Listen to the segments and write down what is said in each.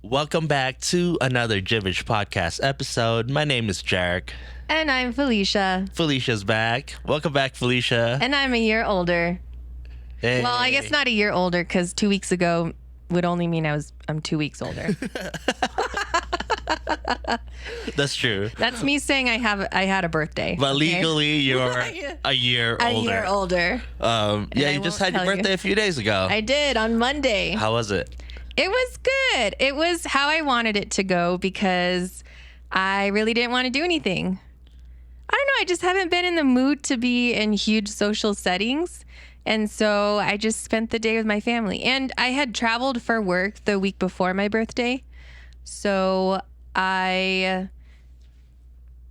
Welcome back to another Jivij podcast episode. My name is JERiCK. And I'm Felicia. Felicia's back. Welcome back, Felicia. And I'm a year older. Hey. Well, I guess not a year older because 2 weeks ago would only mean I'm 2 weeks older. That's true. That's me saying I had a birthday. But legally, you're a year older. A year older. Yeah, you just had your birthday a few days ago. I did on Monday. How was it? It was good. It was how I wanted it to go because I really didn't want to do anything. I don't know. I just haven't been in the mood to be in huge social settings. And so I just spent the day with my family. And I had traveled for work the week before my birthday. So I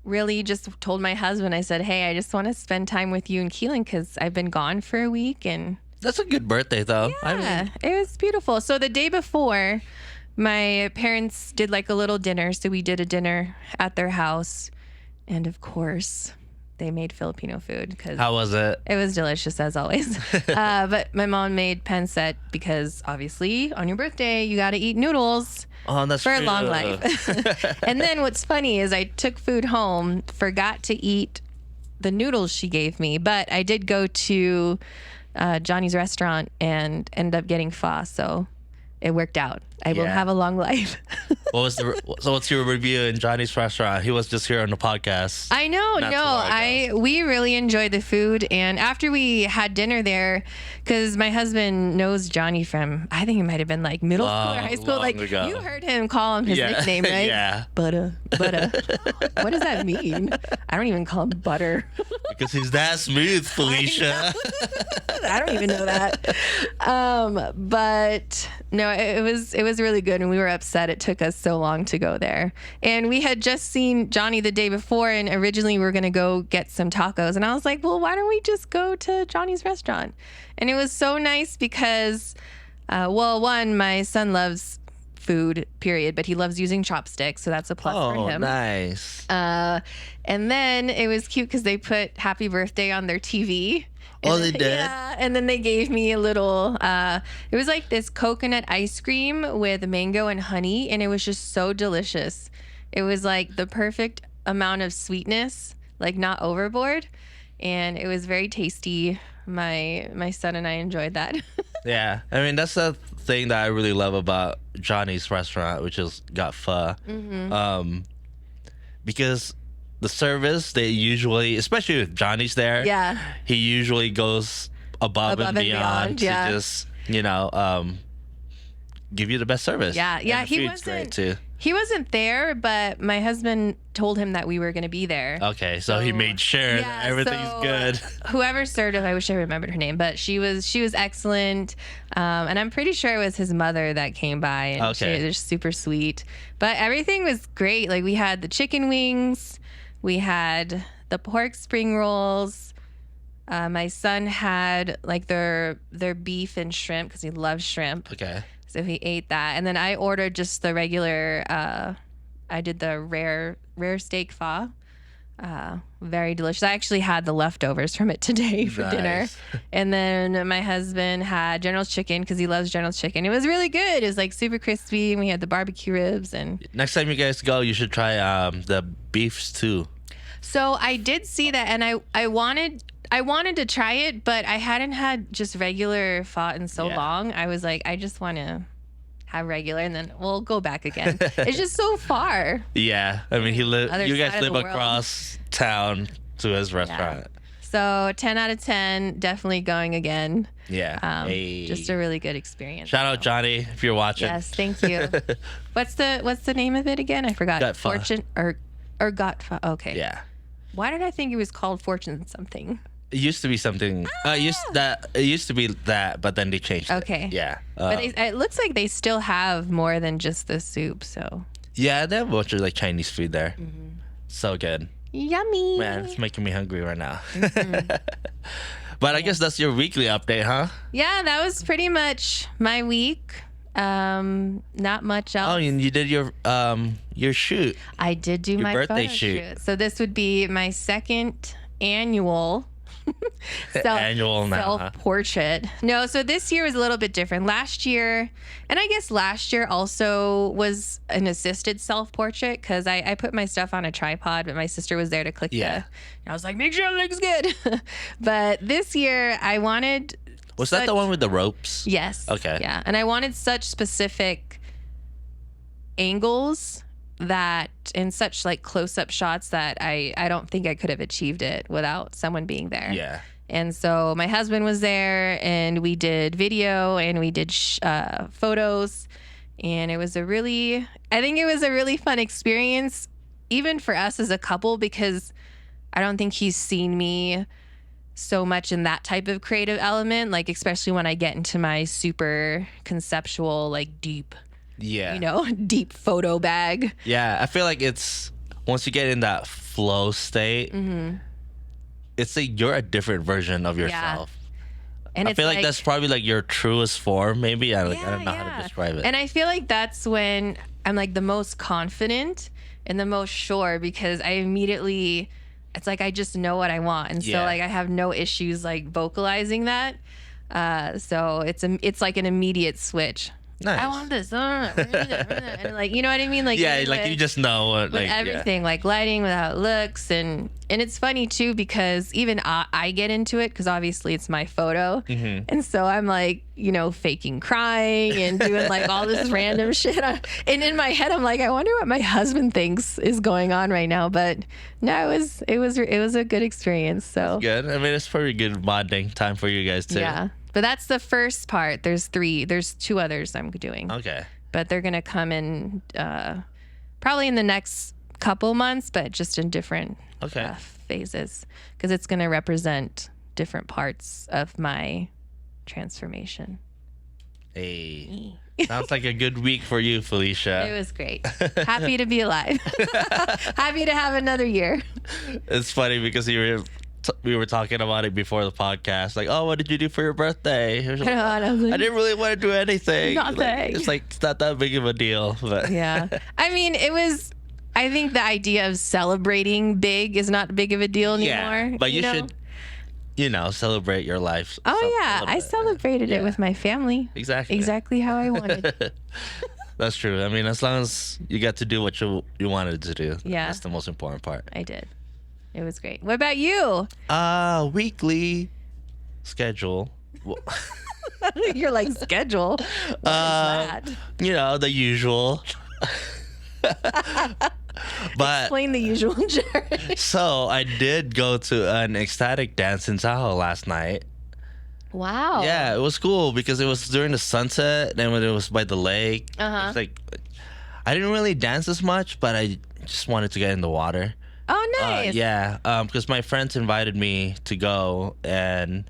really just told my husband, I said, hey, I just want to spend time with you and Keelan because I've been gone for a week. And that's a good birthday, though. yeah, it was beautiful. So the day before, my parents did like a little dinner. So we did a dinner at their house. And of course, they made Filipino food. How was it? It was delicious, as always. But my mom made pancit because, obviously, on your birthday, you got to eat noodles for a long life. And then what's funny is I took food home, forgot to eat the noodles she gave me. But I did go to Johnny's restaurant and ended up getting pho, so it worked out. I will have a long life. So what's your review in Johnny's restaurant? He was just here on the podcast. I know. We really enjoyed the food, and after we had dinner there, because my husband knows Johnny from, I think it might have been like middle school or high school. Like ago. You heard him call him his nickname, right? Yeah. Butter. What does that mean? I don't even call him Butter. Because he's that smooth, Felicia. I don't even know that. But no, it was really good, and we were upset it took us so long to go there. And we had just seen Johnny the day before, and originally we were going to go get some tacos. And I was like, well, why don't we just go to Johnny's restaurant? And it was so nice because, one, my son loves food, period, but he loves using chopsticks, so that's a plus for him. Nice. And then it was cute because they put happy birthday on their TV. Oh, they did? Yeah, and then they gave me a little, it was like this coconut ice cream with mango and honey, and it was just so delicious. It was like the perfect amount of sweetness, like not overboard, and it was very tasty. My son and I enjoyed that. Yeah, I mean, that's the thing that I really love about Johnny's restaurant, which is got pho. Mm-hmm. Because the service, they usually, especially with Johnny's there, he usually goes above and beyond to just, give you the best service. Yeah, and the food's great too. He wasn't there, but my husband told him that we were going to be there. Okay, so he made sure that everything's good. Whoever served us, I wish I remembered her name, but she was excellent. And I'm pretty sure it was his mother that came by, and she was just super sweet. But everything was great. Like we had the chicken wings, we had the pork spring rolls. My son had like their beef and shrimp because he loves shrimp. Okay. So he ate that. And then I ordered just the regular, I did the rare steak pho. Very delicious. I actually had the leftovers from it today for dinner. And then my husband had General's chicken because he loves General's chicken. It was really good. It was like super crispy, and we had the barbecue ribs. And next time you guys go, you should try the beefs too. So I did see that, and I wanted to try it, but I hadn't had just regular pho in so long. I was like, I just want to have regular, and then we'll go back again. It's just so far. Yeah, I mean, you guys live across town to his restaurant. Yeah. So 10 out of 10, definitely going again. Yeah. Just a really good experience. Shout out Johnny if you're watching. Yes, thank you. What's the name of it again? I forgot. Got pho. Fortune or got pho. Okay. Yeah. Why did I think it was called Fortune something? It used to be something. It used to be that, but then they changed. Okay. It. Yeah. But it looks like they still have more than just the soup. So. Yeah, they have a bunch of like Chinese food there. Mm-hmm. So good. Yummy. Man, it's making me hungry right now. Mm-hmm. But I guess that's your weekly update, huh? Yeah, that was pretty much my week. Not much else. Oh, and you did your shoot. I did do your my birthday photo shoot. So this would be my second annual Annual now. Self-portrait. No, so this year was a little bit different. Last year, and I guess last year also was an assisted self-portrait because I put my stuff on a tripod, but my sister was there to click and I was like, make sure it looks good. But this year I wanted... Was that the one with the ropes? Yes. Okay. Yeah, and I wanted such specific angles that in such like close-up shots that I don't think I could have achieved it without someone being there. Yeah. And so my husband was there and we did video and we did photos, and I think it was a really fun experience even for us as a couple, because I don't think he's seen me so much in that type of creative element, like especially when I get into my super conceptual, like deep, deep photo bag. Yeah, I feel like it's once you get in that flow state, it's like you're a different version of yourself. And I feel like that's probably like your truest form, maybe. I don't know how to describe it. And I feel like that's when I'm like the most confident and the most sure, because I immediately, it's like I just know what I want, and so like I have no issues like vocalizing that. So it's like an immediate switch. Nice. I want this, and like, you know what I mean? Like, like you just know what, like everything, like lighting, with how it looks, and it's funny too because even I get into it because obviously it's my photo, and so I'm like, faking crying and doing like all this random shit, and in my head I'm like, I wonder what my husband thinks is going on right now. But no, it was a good experience. So that's good. I mean, it's probably a good bonding time for you guys too. Yeah. But that's the first part. There's 2 others I'm doing. Okay. But they're going to come in probably in the next couple months, but just in different phases, because it's going to represent different parts of my transformation. Hey. Sounds like a good week for you, Felicia. It was great. Happy to be alive. Happy to have another year. It's funny because we were talking about it before the podcast. Like, oh, what did you do for your birthday? I didn't really want to do anything. Nothing. It's not that big of a deal. But yeah. I mean, I think the idea of celebrating big is not big of a deal anymore. Yeah, but you should, celebrate your life. Oh, yeah. I celebrated it with my family. Exactly. Exactly how I wanted. That's true. I mean, as long as you got to do what you wanted to do. Yeah. That's the most important part. I did. It was great. What about you? Weekly schedule. You're like, schedule? What is that? The usual. But explain the usual, Jerry. So I did go to an ecstatic dance in Tahoe last night. Wow. Yeah, it was cool because it was during the sunset and when it was by the lake. It was like, I didn't really dance as much, but I just wanted to get in the water. Oh, nice. Because my friends invited me to go, and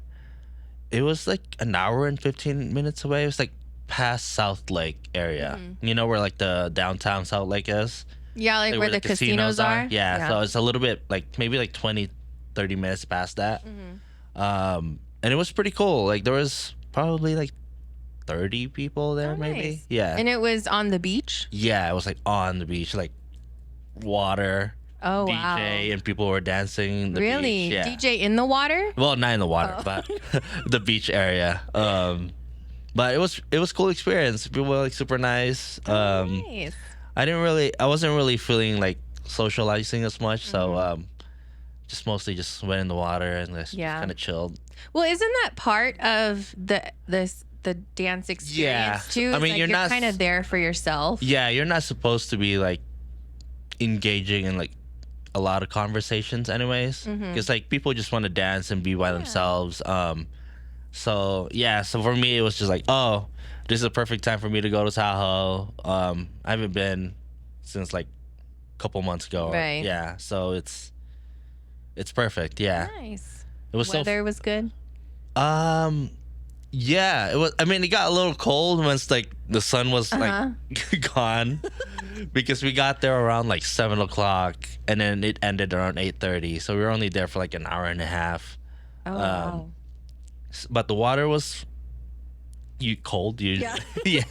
it was like an hour and 15 minutes away. It was like past South Lake area. Where like the downtown South Lake is? Yeah, like where the casinos are? Yeah, so it's a little bit like maybe like 20, 30 minutes past that. And it was pretty cool. Like there was probably like 30 people there, maybe. Nice. Yeah. And it was on the beach? Yeah, it was like on the beach, like water. Oh, DJ, wow. And people were dancing the really? beach. Yeah. DJ in the water? Well, not in the water, but the beach area. But it was a cool experience. People were like super nice. Nice. I wasn't really feeling like socializing as much, so just mostly just went in the water and just kind of chilled. Well, isn't that part of the dance experience too? I mean, you're not kind of there for yourself. Yeah, you're not supposed to be like engaging in like a lot of conversations anyways, because like people just want to dance and be by themselves. So for me it was just like, oh, this is a perfect time for me to go to Tahoe. I haven't been since like a couple months ago. Right. Yeah, so it's perfect. Yeah. Nice. It was weather was good. Yeah, it was. I mean, it got a little cold once like the sun was like gone, because we got there around like 7:00, and then it ended around 8:30. So we were only there for like an hour and a half. Oh, wow. But the water was cold usually. Yeah,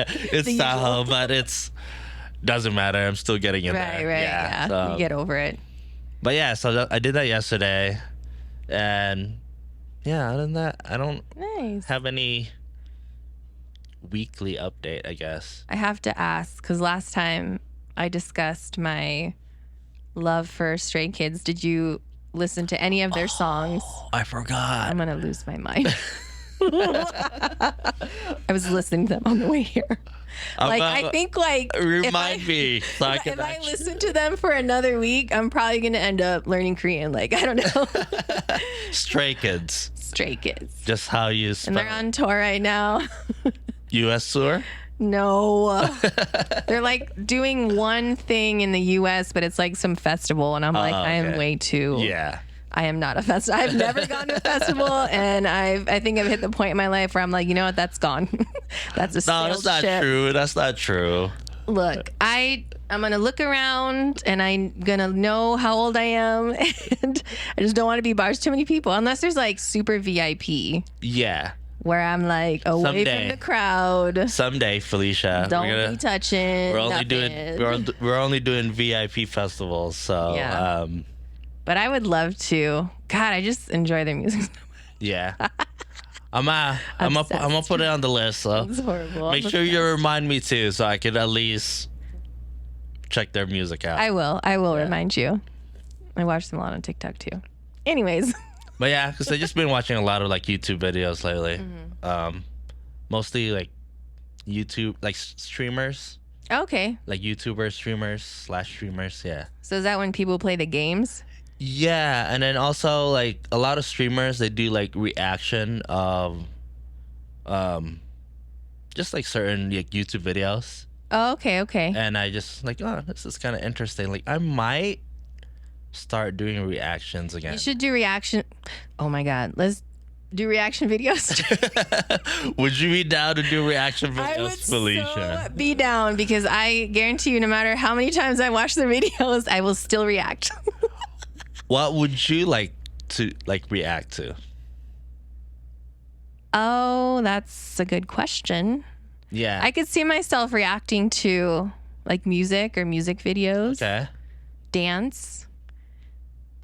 it's Tahoe, but it's doesn't matter. I'm still getting in there. Right. Yeah. So, you get over it. But yeah, so I did that yesterday. And yeah, other than that, I don't Nice. have any weekly update, I guess. I have to ask because last time I discussed my love for Stray Kids, did you listen to any of their songs? I forgot. I'm gonna lose my mind. I was listening to them on the way here. I think remind me so I can if I listen to them for another week, I'm probably gonna end up learning Korean. I don't know. Stray Kids. Stray Kids. Just how you spell And they're on tour right now. U.S. tour? No. They're doing one thing in the U.S., but it's some festival. And I'm I am way too. Yeah. I am not a festival. I've never gone to a festival. And I think I've hit the point in my life where I'm you know what? That's gone. That's a No, that's not true. That's not true. Look, I'm going to look around and I'm going to know how old I am. And I just don't want to be bars too many people unless there's super VIP. Yeah. Where I'm away Someday. from the crowd. Someday, Felicia. Don't be touching. We're only doing VIP festivals. So yeah. But I would love to. God, I just enjoy their music so much. Yeah. I'm gonna put it on the list. So it's horrible. Make sure you remind me too, so I can at least check their music out. I will remind you. I watch them a lot on TikTok too. Anyways. But yeah, because I've just been watching a lot of YouTube videos lately. Mm-hmm. Mostly YouTube streamers. Okay. YouTubers, streamers/streamers. Yeah. So is that when people play the games? Yeah, and then also a lot of streamers, they do reaction of just certain YouTube videos. Oh, okay. And I just this is kind of interesting. I might start doing reactions again. You should do reaction. Oh my God, let's do reaction videos. Would you be down to do reaction videos, I would Felicia? so be down because I guarantee you, no matter how many times I watch the videos, I will still react. What would you like to react to? Oh, that's a good question. Yeah. I could see myself reacting to music or music videos. Okay. Dance.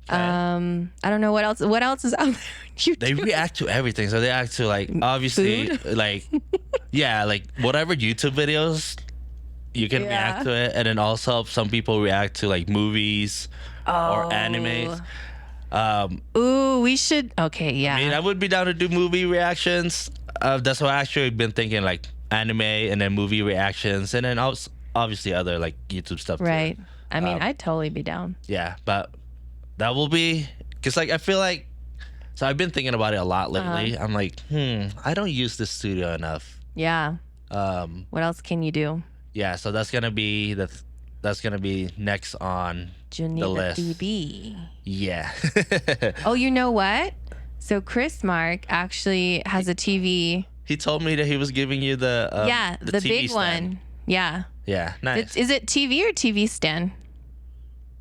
Okay. I don't know what else. What else is out there? They react to everything. So they react to obviously yeah, whatever YouTube videos you can react to it, and then also some people react to movies or animes. Ooh, we should. Okay, yeah. I mean, I would be down to do movie reactions. That's what I actually been thinking, anime and then movie reactions, and then obviously other YouTube stuff. Right. Too. I mean, I'd totally be down. Yeah, but that will be because I feel so I've been thinking about it a lot lately. I'm I don't use this studio enough. Yeah. What else can you do? Yeah, so that's gonna be next on the list. DB. Yeah. Oh, you know what? So Chris Mark actually has a TV. He told me that he was giving you the the TV big stand. one. Yeah. Yeah, nice. Is it TV or TV stand?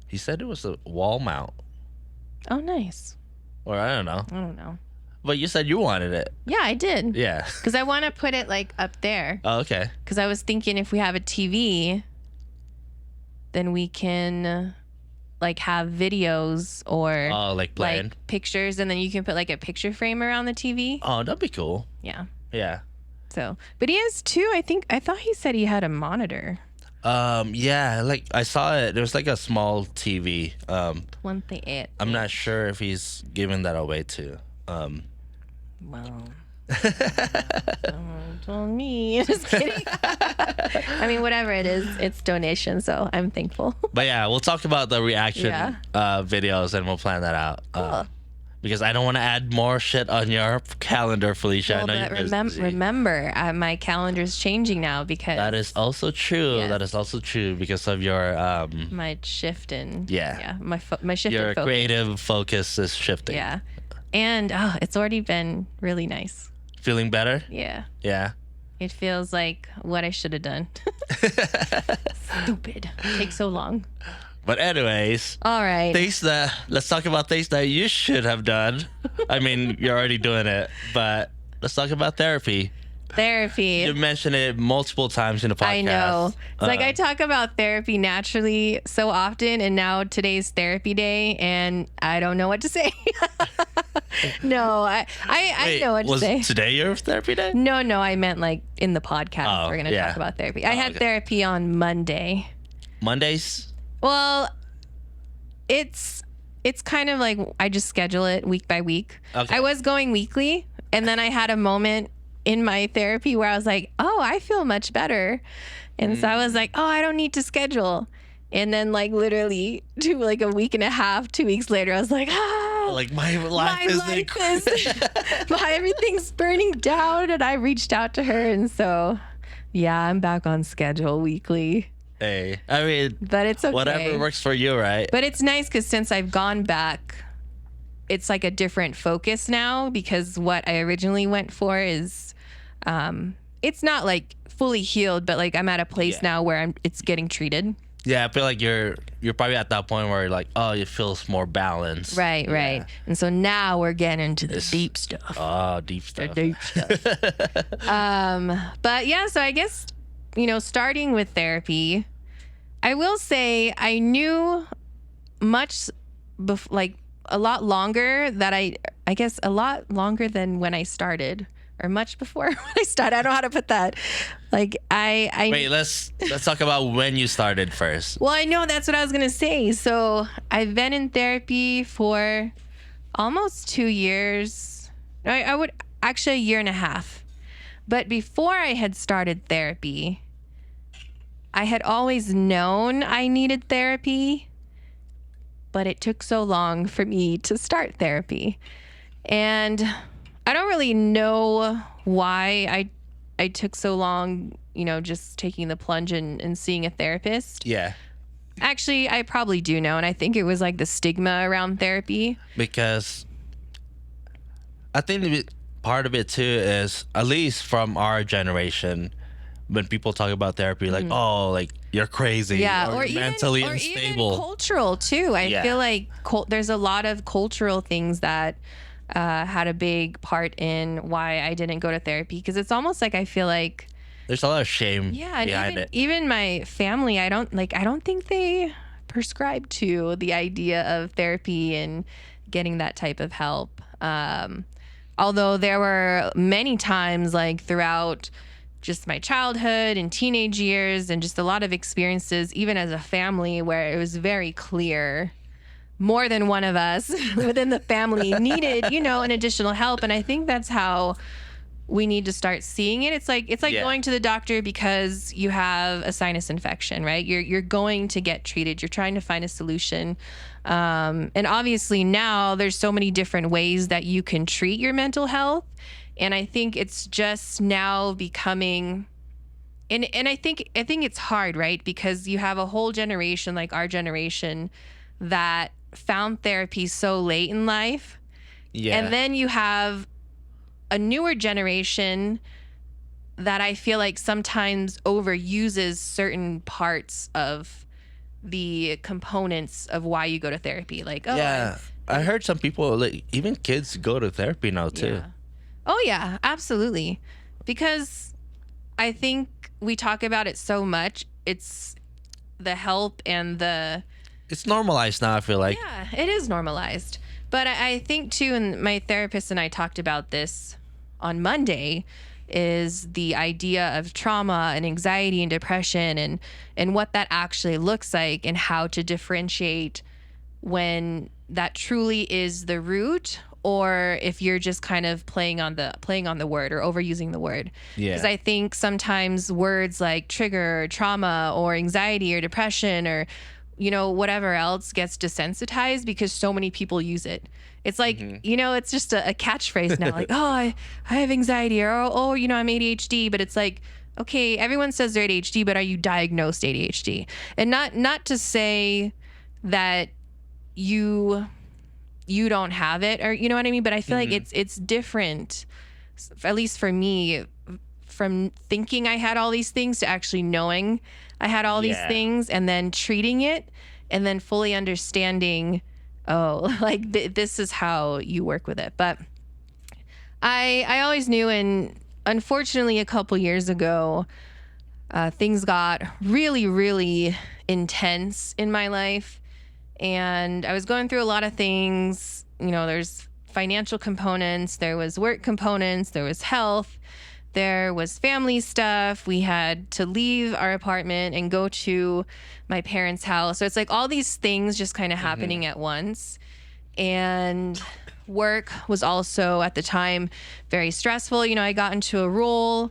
He said it was a wall mount. Oh, nice. Or I don't know. I don't know. But you said you wanted it. Yeah, I did. Yeah. Because I want to put it up there. Oh, okay. Because I was thinking if we have a TV, then we can have videos or playing pictures, and then you can put a picture frame around the TV. Oh, that'd be cool. Yeah. Yeah. So, but he has two. I thought he said he had a monitor. Yeah, I saw it. There was a small TV. 28. I'm not sure if he's giving that away too. Well, don't tell me. Just kidding. I mean, whatever it is, it's donation, so I'm thankful. But yeah, we'll talk about the reaction videos and we'll plan that out. Cool. Because I don't want to add more shit on your calendar, Felicia. Well, I know but remember, my calendar's changing now because that is also true. Yes. That is also true because of your my shift in my shift your in focus. creative focus is shifting. Yeah, and it's already been really nice. Feeling better? Yeah. Yeah. It feels like what I should have done. Stupid. Takes so long. But anyways, all right. Let's talk about things that you should have done. I mean, you're already doing it, but let's talk about therapy. Therapy. You mentioned it multiple times in the podcast. I know. It's like I talk about therapy naturally so often, and now today's therapy day, and I don't know what to say. No, I know what to say. Was today your therapy day? No, I meant like in the podcast. We're going to talk about therapy. I had therapy on Monday. Mondays? Well, it's kind of like I just schedule it week by week. Okay. I was going weekly, and then I had a moment in my therapy where I was like, oh, I feel much better. And so I was like, oh, I don't need to schedule. And then like literally like a week and a half, 2 weeks later, I was like, like my life is everything's burning down. And I reached out to her. And so, yeah, I'm back on schedule weekly. Hey, I mean, but it's okay. Whatever works for you, right? But it's nice because since I've gone back, it's like a different focus now, because what I originally went for is, it's not like fully healed, but like I'm at a place now where it's getting treated. Yeah, I feel like you're probably at that point where you're like, oh, it feels more balanced. Right. And so now we're getting into the deep stuff. Oh, deep stuff. The deep stuff. But yeah, so I guess, starting with therapy, I will say I knew much, like a lot longer that I guess a lot longer than when I started. Or much before when I started. I don't know how to put that. Like I wait. Let's talk about when you started first. Well, I know that's what I was gonna say. So I've been in therapy for almost 2 years. I would actually 1.5 years. But before I had started therapy, I had always known I needed therapy, but it took so long for me to start therapy, and I don't really know why I took so long, just taking the plunge and seeing a therapist. Yeah. Actually, I probably do know, and I think it was like the stigma around therapy. Because I think part of it too is, at least from our generation, when people talk about therapy, like, oh, like you're crazy, or you're mentally unstable. Even cultural too. I feel like there's a lot of cultural things that had a big part in why I didn't go to therapy, because it's almost like I feel like there's a lot of shame behind it. Even my family, I don't think they prescribe to the idea of therapy and getting that type of help. Although there were many times, like throughout just my childhood and teenage years, and just a lot of experiences, even as a family, where it was very clear more than one of us within the family needed, an additional help. And I think that's how we need to start seeing it. It's like going to the doctor because you have a sinus infection, right? You're going to get treated. You're trying to find a solution. And obviously now there's so many different ways that you can treat your mental health. And I think it's just now becoming, and I think it's hard, right? Because you have a whole generation, like our generation, that found therapy so late in life. Yeah. And then you have a newer generation that I feel like sometimes overuses certain parts of the components of why you go to therapy. Like, I heard some people, like even kids, go to therapy now too. Yeah. Oh yeah, absolutely. Because I think we talk about it so much. It's the help and it's normalized now, I feel like. Yeah, it is normalized. But I think, too, and my therapist and I talked about this on Monday, is the idea of trauma and anxiety and depression and what that actually looks like, and how to differentiate when that truly is the root, or if you're just kind of playing on the word or overusing the word. Yeah. Because I think sometimes words like trigger or trauma or anxiety or depression or whatever else gets desensitized because so many people use it. It's like, it's just a catchphrase now. Like, oh, I have anxiety, or, oh, I'm ADHD. But it's like, okay, everyone says they're ADHD, but are you diagnosed ADHD? And not to say that you don't have it, or you know what I mean? But I feel like it's different, at least for me, from thinking I had all these things to actually knowing I had all these things, and then treating it, and then fully understanding, this is how you work with it. But I always knew, and unfortunately, a couple years ago, things got really, really intense in my life. And I was going through a lot of things. You know, there's financial components, there was work components, there was health, there was family stuff. We had to leave our apartment and go to my parents' house. So it's like all these things just kind of happening at once. And work was also at the time very stressful. You know, I got into a role,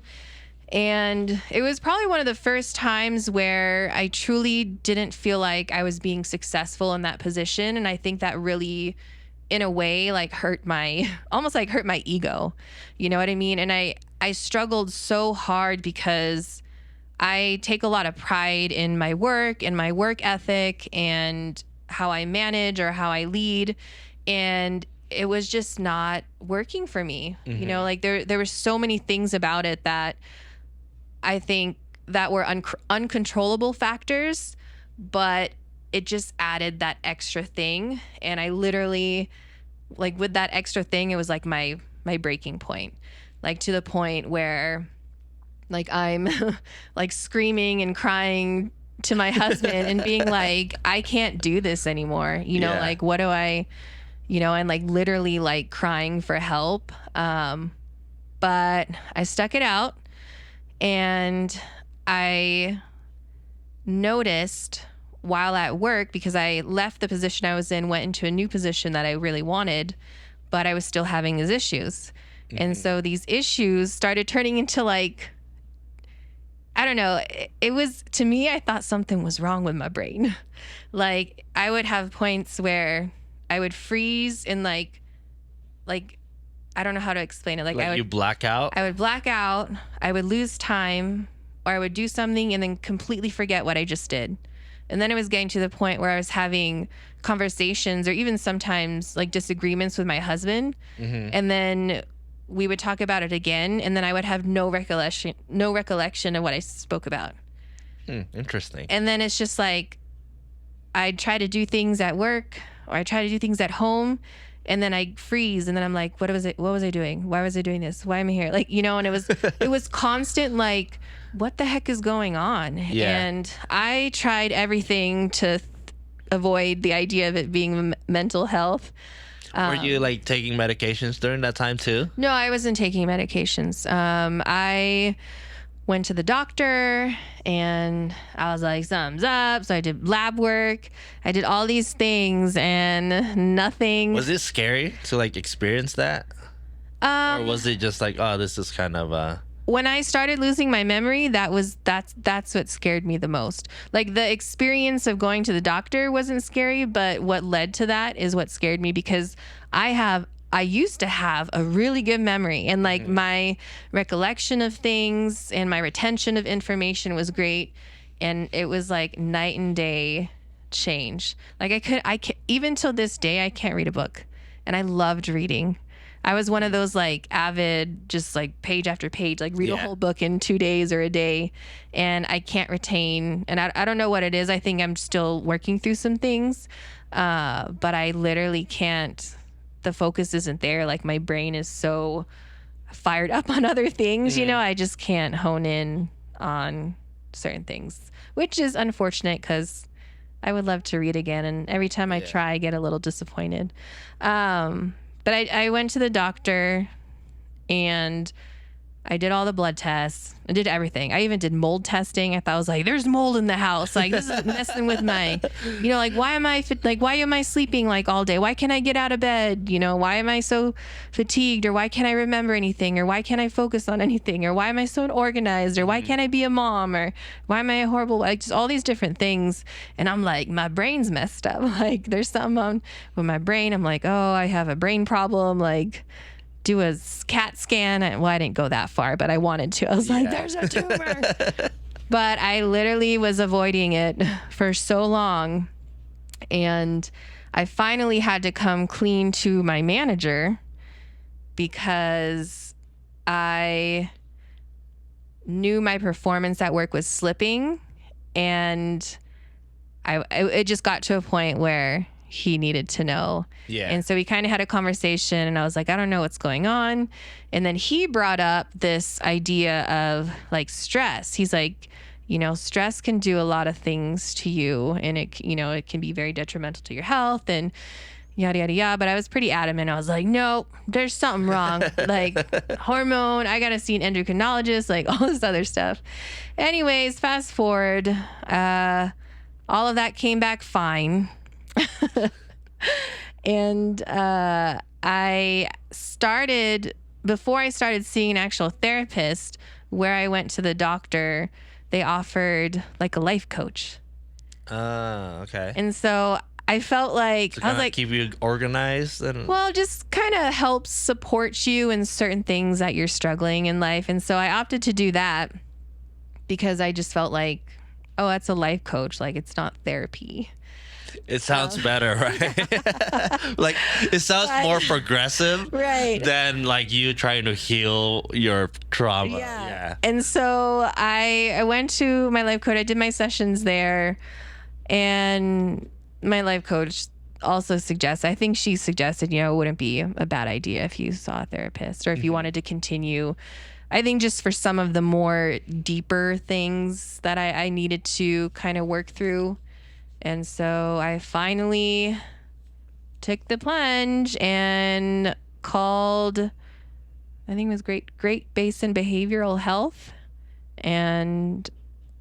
and it was probably one of the first times where I truly didn't feel like I was being successful in that position. And I think that really, in a way, like hurt my ego. You know what I mean? And I struggled so hard because I take a lot of pride in my work and my work ethic and how I manage or how I lead. And it was just not working for me. You know, like there were so many things about it that I think that were uncontrollable factors, but it just added that extra thing. And I literally, like with that extra thing, it was like my breaking point, like to the point where like I'm like screaming and crying to my husband and being like, I can't do this anymore. You know, like what do I, you know, and like literally like crying for help. But I stuck it out. And I noticed while at work, because I left the position I was in, went into a new position that I really wanted, but I was still having these issues. And so these issues started turning into like, I don't know, it was, to me, I thought something was wrong with my brain. Like I would have points where I would freeze and like, I don't know how to explain it. Like I would, you black out? I would black out. I would lose time, or I would do something and then completely forget what I just did. And then it was getting to the point where I was having conversations or even sometimes like disagreements with my husband. And then we would talk about it again. And then I would have no recollection of what I spoke about. Interesting. And then it's just like, I'd try to do things at work or I try to do things at home. And then I freeze, and then I'm like, what was I doing? Why was I doing this? Why am I here? Like, you know, and it was constant, like, what the heck is going on? And I tried everything to avoid the idea of it being mental health. Were you like taking medications during that time too? No, I wasn't taking medications. I went to the doctor and I was like, something's up. So I did lab work. I did all these things and nothing. Was it scary to like experience that? Or was it just like, oh, this is kind of when I started losing my memory, that's what scared me the most. Like the experience of going to the doctor wasn't scary, but what led to that is what scared me, because I used to have a really good memory, and like my recollection of things and my retention of information was great. And it was like night and day change. Like I could, even till this day, I can't read a book, and I loved reading. I was one of those like avid, just like page after page, like read a whole book in 2 days or a day. And I can't retain, and I don't know what it is. I think I'm still working through some things. But I literally can't, the focus isn't there. Like my brain is so fired up on other things, you know, I just can't hone in on certain things, which is unfortunate because I would love to read again. And every time I try, I get a little disappointed. But I went to the doctor and I did all the blood tests. I did everything. I even did mold testing. I thought, I was like, there's mold in the house. Like this is messing with my, you know, like why am I sleeping like all day? Why can't I get out of bed? You know, why am I so fatigued? Or why can't I remember anything? Or why can't I focus on anything? Or why am I so unorganized? Or why can't I be a mom? Or why am I a horrible, like just all these different things. And I'm like, my brain's messed up. Like there's something on with my brain. I'm like, oh, I have a brain problem. Like, do a CAT scan. Well, I didn't go that far, but I wanted to. I was like, there's a tumor. But I literally was avoiding it for so long. And I finally had to come clean to my manager because I knew my performance at work was slipping. And it just got to a point where he needed to know. Yeah. And so we kind of had a conversation, and I was like, I don't know what's going on. And then he brought up this idea of like stress. He's like, stress can do a lot of things to you, and it can be very detrimental to your health and yada, yada, yada. But I was pretty adamant. I was like, no, there's something wrong. Like hormone, I got to see an endocrinologist, like all this other stuff. Anyways, fast forward, all of that came back fine. And before I started seeing an actual therapist, where I went to the doctor, they offered like a life coach. Okay. And so I felt like, I was like, keep you organized and just kind of helps support you in certain things that you're struggling in life. And so I opted to do that because I just felt like, oh, that's a life coach. Like, it's not therapy. It sounds better, right? Like, it sounds more progressive, right, than like you trying to heal your trauma. Yeah. And so I went to my life coach. I did my sessions there, and my life coach also I think she suggested, it wouldn't be a bad idea if you saw a therapist, or if you wanted to continue. I think just for some of the more deeper things that I needed to kind of work through. And so I finally took the plunge and called, I think it was Great Basin Behavioral Health, and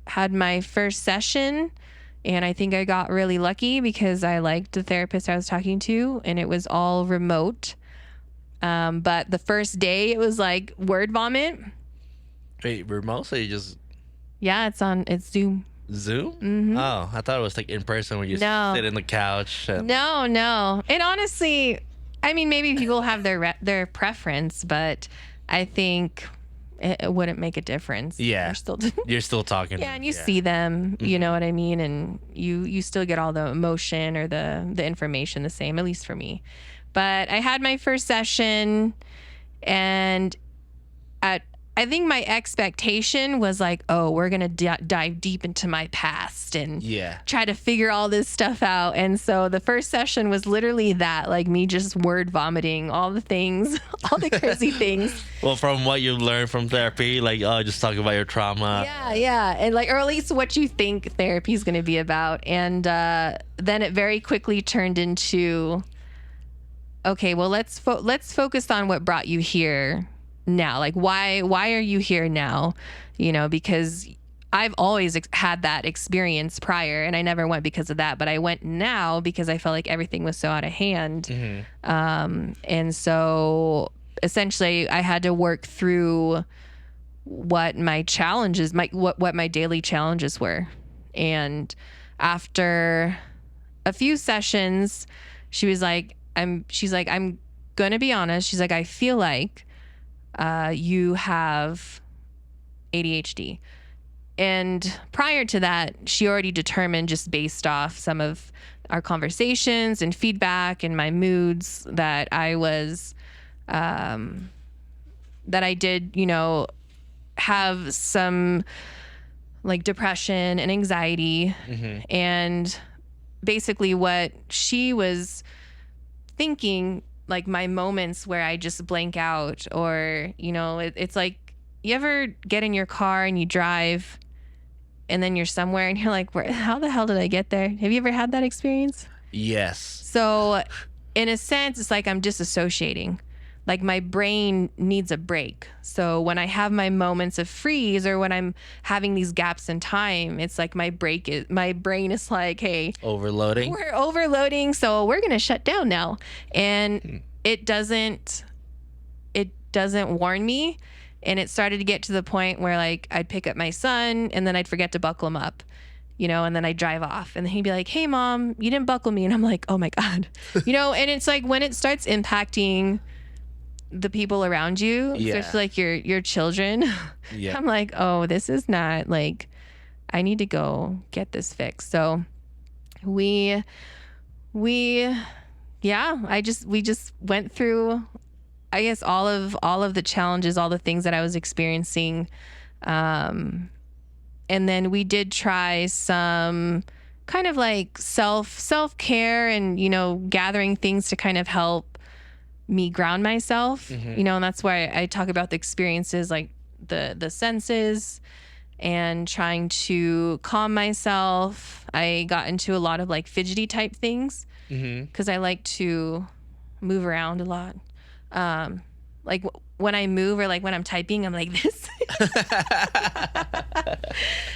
had my first session. And I think I got really lucky because I liked the therapist I was talking to, and it was all remote. But the first day it was like word vomit. Wait, remote? So you just... Yeah, it's Zoom. Zoom? Mm-hmm. Oh, I thought it was like in person when you sit in the couch. And... No. And honestly, I mean, maybe people have their preference, but I think it wouldn't make a difference. Yeah. You're still talking. Yeah, and you see them, you know what I mean? And you still get all the emotion or the information the same, at least for me. But I had my first session, and I think my expectation was like, oh, we're going to dive deep into my past and try to figure all this stuff out. And so the first session was literally that, like me just word vomiting all the things, all the crazy things. Well, from what you learned from therapy, like, oh, just talk about your trauma. Yeah. And like, or at least what you think therapy is going to be about. And then it very quickly turned into, okay, well, let's focus on what brought you here now. Like, why are you here now? Because I've always had that experience prior, and I never went because of that, but I went now because I felt like everything was so out of hand. Mm-hmm. And so essentially I had to work through what my challenges, what my daily challenges were. And after a few sessions, she's like, I'm going to be honest. She's like, I feel like you have ADHD. And prior to that, she already determined, just based off some of our conversations and feedback and my moods, that I was, that I did, have some like depression and anxiety. Mm-hmm. And basically what she was thinking, like my moments where I just blank out, or, it's like, you ever get in your car and you drive and then you're somewhere and you're like, how the hell did I get there? Have you ever had that experience? Yes. So in a sense, it's like I'm disassociating. Like my brain needs a break. So when I have my moments of freeze, or when I'm having these gaps in time, it's like my brain is like, hey, we're overloading. So we're going to shut down now. And it doesn't warn me. And it started to get to the point where like I'd pick up my son and then I'd forget to buckle him up, and then I'd drive off, and then he'd be like, hey mom, you didn't buckle me. And I'm like, oh my God, and it's like when it starts impacting the people around you, especially like your children, I'm like, oh, this is not like, I need to go get this fixed. So we just went through, I guess, all of the challenges, all the things that I was experiencing. And then we did try some kind of like self-care and, gathering things to kind of help me ground myself, and that's why I talk about the experiences, like the senses and trying to calm myself. I got into a lot of like fidgety type things because I like to move around a lot. Like when I move or like when I'm typing, I'm like this.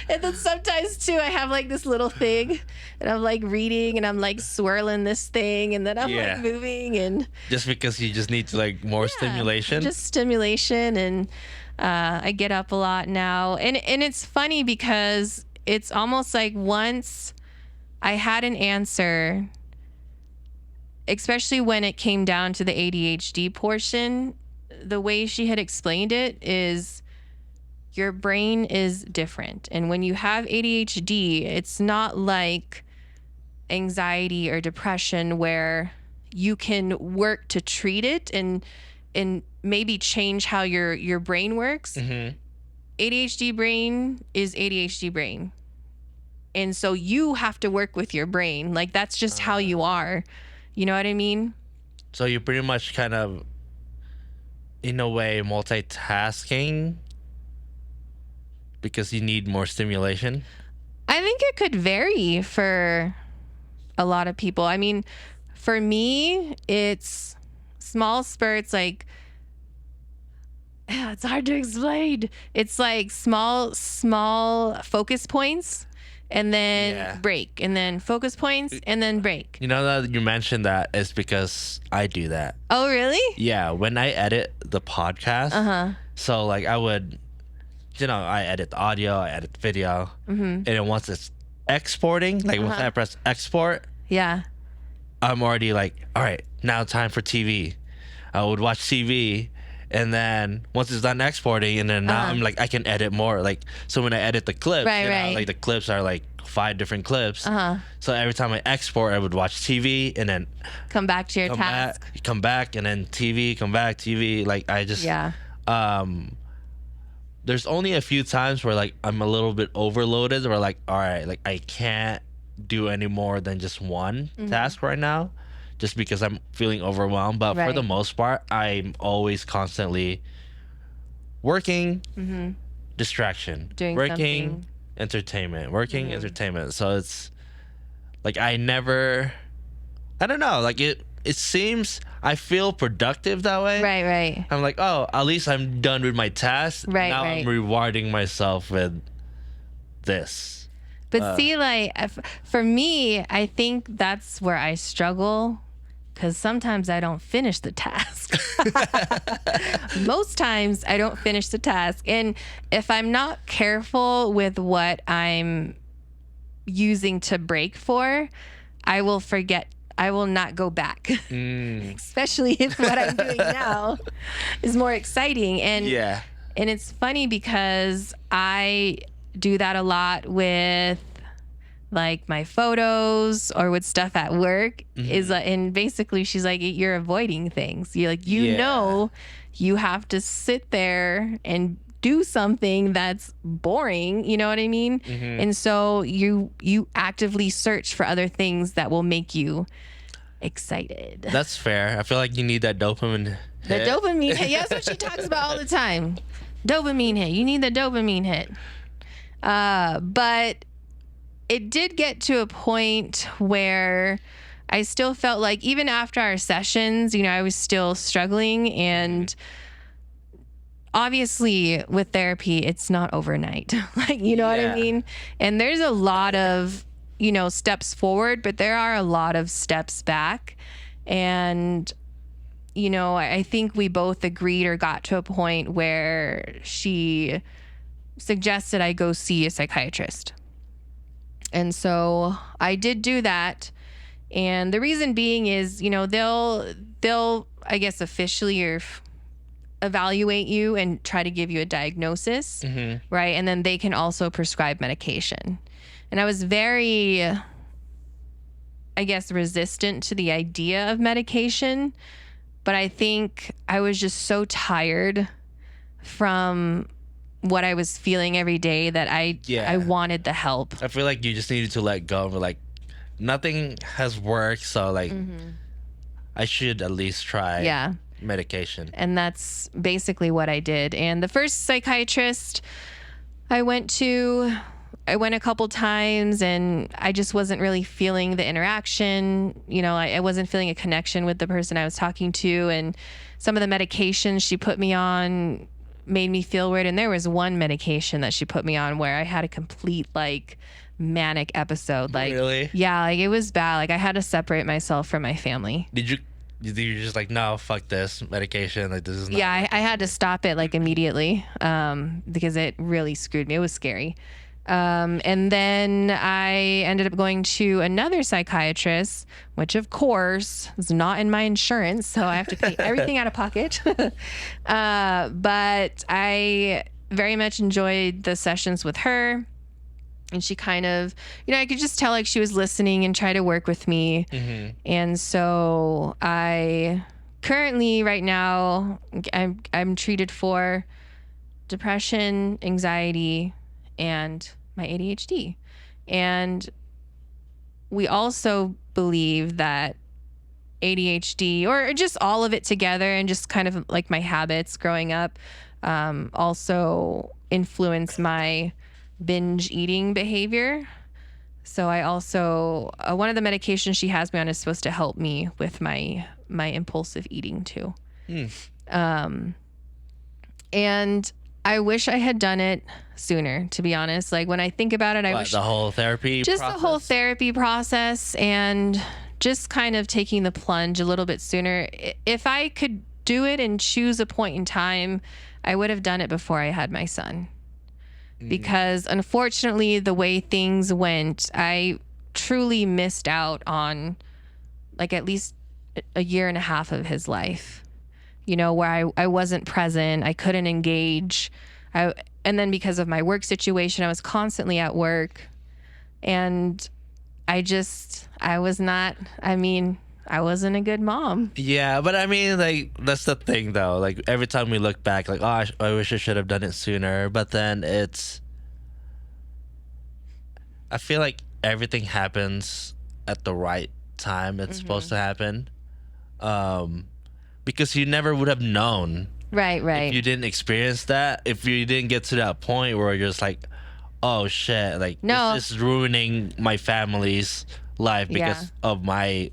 And then sometimes too, I have like this little thing and I'm like reading and I'm like swirling this thing and then I'm like moving, and just because you just need to like more stimulation. Just stimulation. And I get up a lot now. And it's funny because it's almost like once I had an answer, especially when it came down to the ADHD portion, the way she had explained it is your brain is different. And when you have ADHD, it's not like anxiety or depression where you can work to treat it and maybe change how your brain works. ADHD brain is ADHD brain. And so you have to work with your brain. Like that's just how you are. You know what I mean? So you're pretty much kind of, in a way, multitasking because you need more stimulation? I think it could vary for a lot of people. I mean, for me, it's small spurts, like, it's hard to explain. It's like small focus points and then break, and then focus points and then break. You know that you mentioned that is because I do that. Oh, really? Yeah, when I edit the podcast, so like I would, I edit the audio, I edit the video, and then once it's exporting, like once I press export, I'm already like, all right, now time for TV. I would watch TV, and then once it's done exporting, and then now I'm like, I can edit more. Like, so when I edit the clips, like the clips are like 5 different clips. So every time I export, I would watch TV, and then come back to your task. Come back, and then TV, come back, TV. Like I just, there's only a few times where like I'm a little bit overloaded, or like, all right, like I can't do any more than just one task right now, just because I'm feeling overwhelmed. But for the most part, I'm always constantly working, distraction, doing working, something. entertainment, working, entertainment. So it's like I don't know, like it seems I feel productive that way. Right. I'm like, oh, at least I'm done with my task. Now I'm rewarding myself with this. But see, like, for me, I think that's where I struggle, because sometimes I don't finish the task. Most times I don't finish the task. And if I'm not careful with what I'm using to break for, I will forget. I will not go back, especially if what I'm doing now is more exciting. And it's funny because I do that a lot with like my photos or with stuff at work. And basically she's like, you're avoiding things. You're like, know, you have to sit there and do something that's boring, you know what I mean? And so you actively search for other things that will make you excited. That's fair. I feel like you need that dopamine hit. The dopamine hit. Yeah, that's what she talks about all the time. Dopamine hit. You need the dopamine hit. But it did get to a point where I still felt like even after our sessions, I was still struggling. And obviously with therapy, it's not overnight. Like, you know what I mean? And there's a lot of, steps forward, but there are a lot of steps back. And, I think we both agreed or got to a point where she suggested I go see a psychiatrist. And so I did do that. And the reason being is, they'll, I guess, officially or evaluate you and try to give you a diagnosis, right? And then they can also prescribe medication. And I was very, I guess, resistant to the idea of medication. But I think I was just so tired from what I was feeling every day that I wanted the help. I feel like you just needed to let go and like nothing has worked, so like I should at least try Yeah. medication. And that's basically what I did. And the first psychiatrist I went a couple times, and I just wasn't really feeling the interaction. You know, I wasn't feeling a connection with the person I was talking to. And some of the medications she put me on made me feel weird. And there was one medication that she put me on where I had a complete like manic episode. Like, really? Yeah, like it was bad. Like I had to separate myself from my family. Did you just like, no, fuck this medication? Like, this is not. Yeah, I had to stop it like immediately because it really screwed me. It was scary. And then I ended up going to another psychiatrist, which of course is not in my insurance, so I have to pay everything out of pocket. But I very much enjoyed the sessions with her. And she kind of, you know, I could just tell like she was listening and try to work with me. And so I currently right now I'm treated for depression, anxiety, and my ADHD. And we also believe that ADHD, or just all of it together, and just kind of like my habits growing up, also influence my binge eating behavior. So I also, one of the medications she has me on is supposed to help me with my impulsive eating too. And I wish I had done it sooner, to be honest. Like when I think about it, I wish the whole therapy just process? the whole therapy process, and just kind of taking the plunge a little bit sooner. If I could do it and choose a point in time, I would have done it before I had my son. Because unfortunately, the way things went, I truly missed out on like at least a year and a half of his life, you know, where I wasn't present. I couldn't engage. And then because of my work situation, I was constantly at work, and I wasn't a good mom. Yeah, but I mean, like, that's the thing, though. Like, every time we look back, like, oh, I wish I should have done it sooner. But then I feel like everything happens at the right time it's supposed to happen. Because you never would have known. Right. If you didn't experience that, if you didn't get to that point where you're just like, oh, shit, like, this is ruining my family's life because of my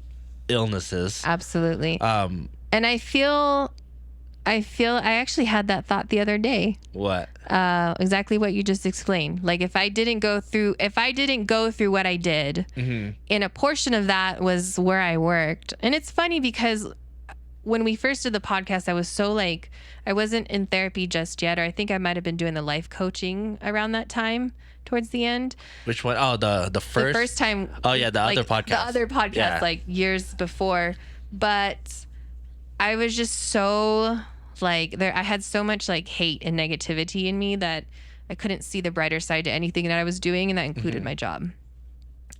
illnesses. Absolutely. And I actually had that thought the other day. What? Exactly what you just explained. Like if I didn't go through what I did, and a portion of that was where I worked. And it's funny because when we first did the podcast, I was so like, I wasn't in therapy just yet, or I think I might have been doing the life coaching around that time towards the end. Which one? Oh, the first time. Oh yeah, the like, other podcast. The other podcast, like years before. But I was just so like I had so much like hate and negativity in me that I couldn't see the brighter side to anything that I was doing, and that included my job.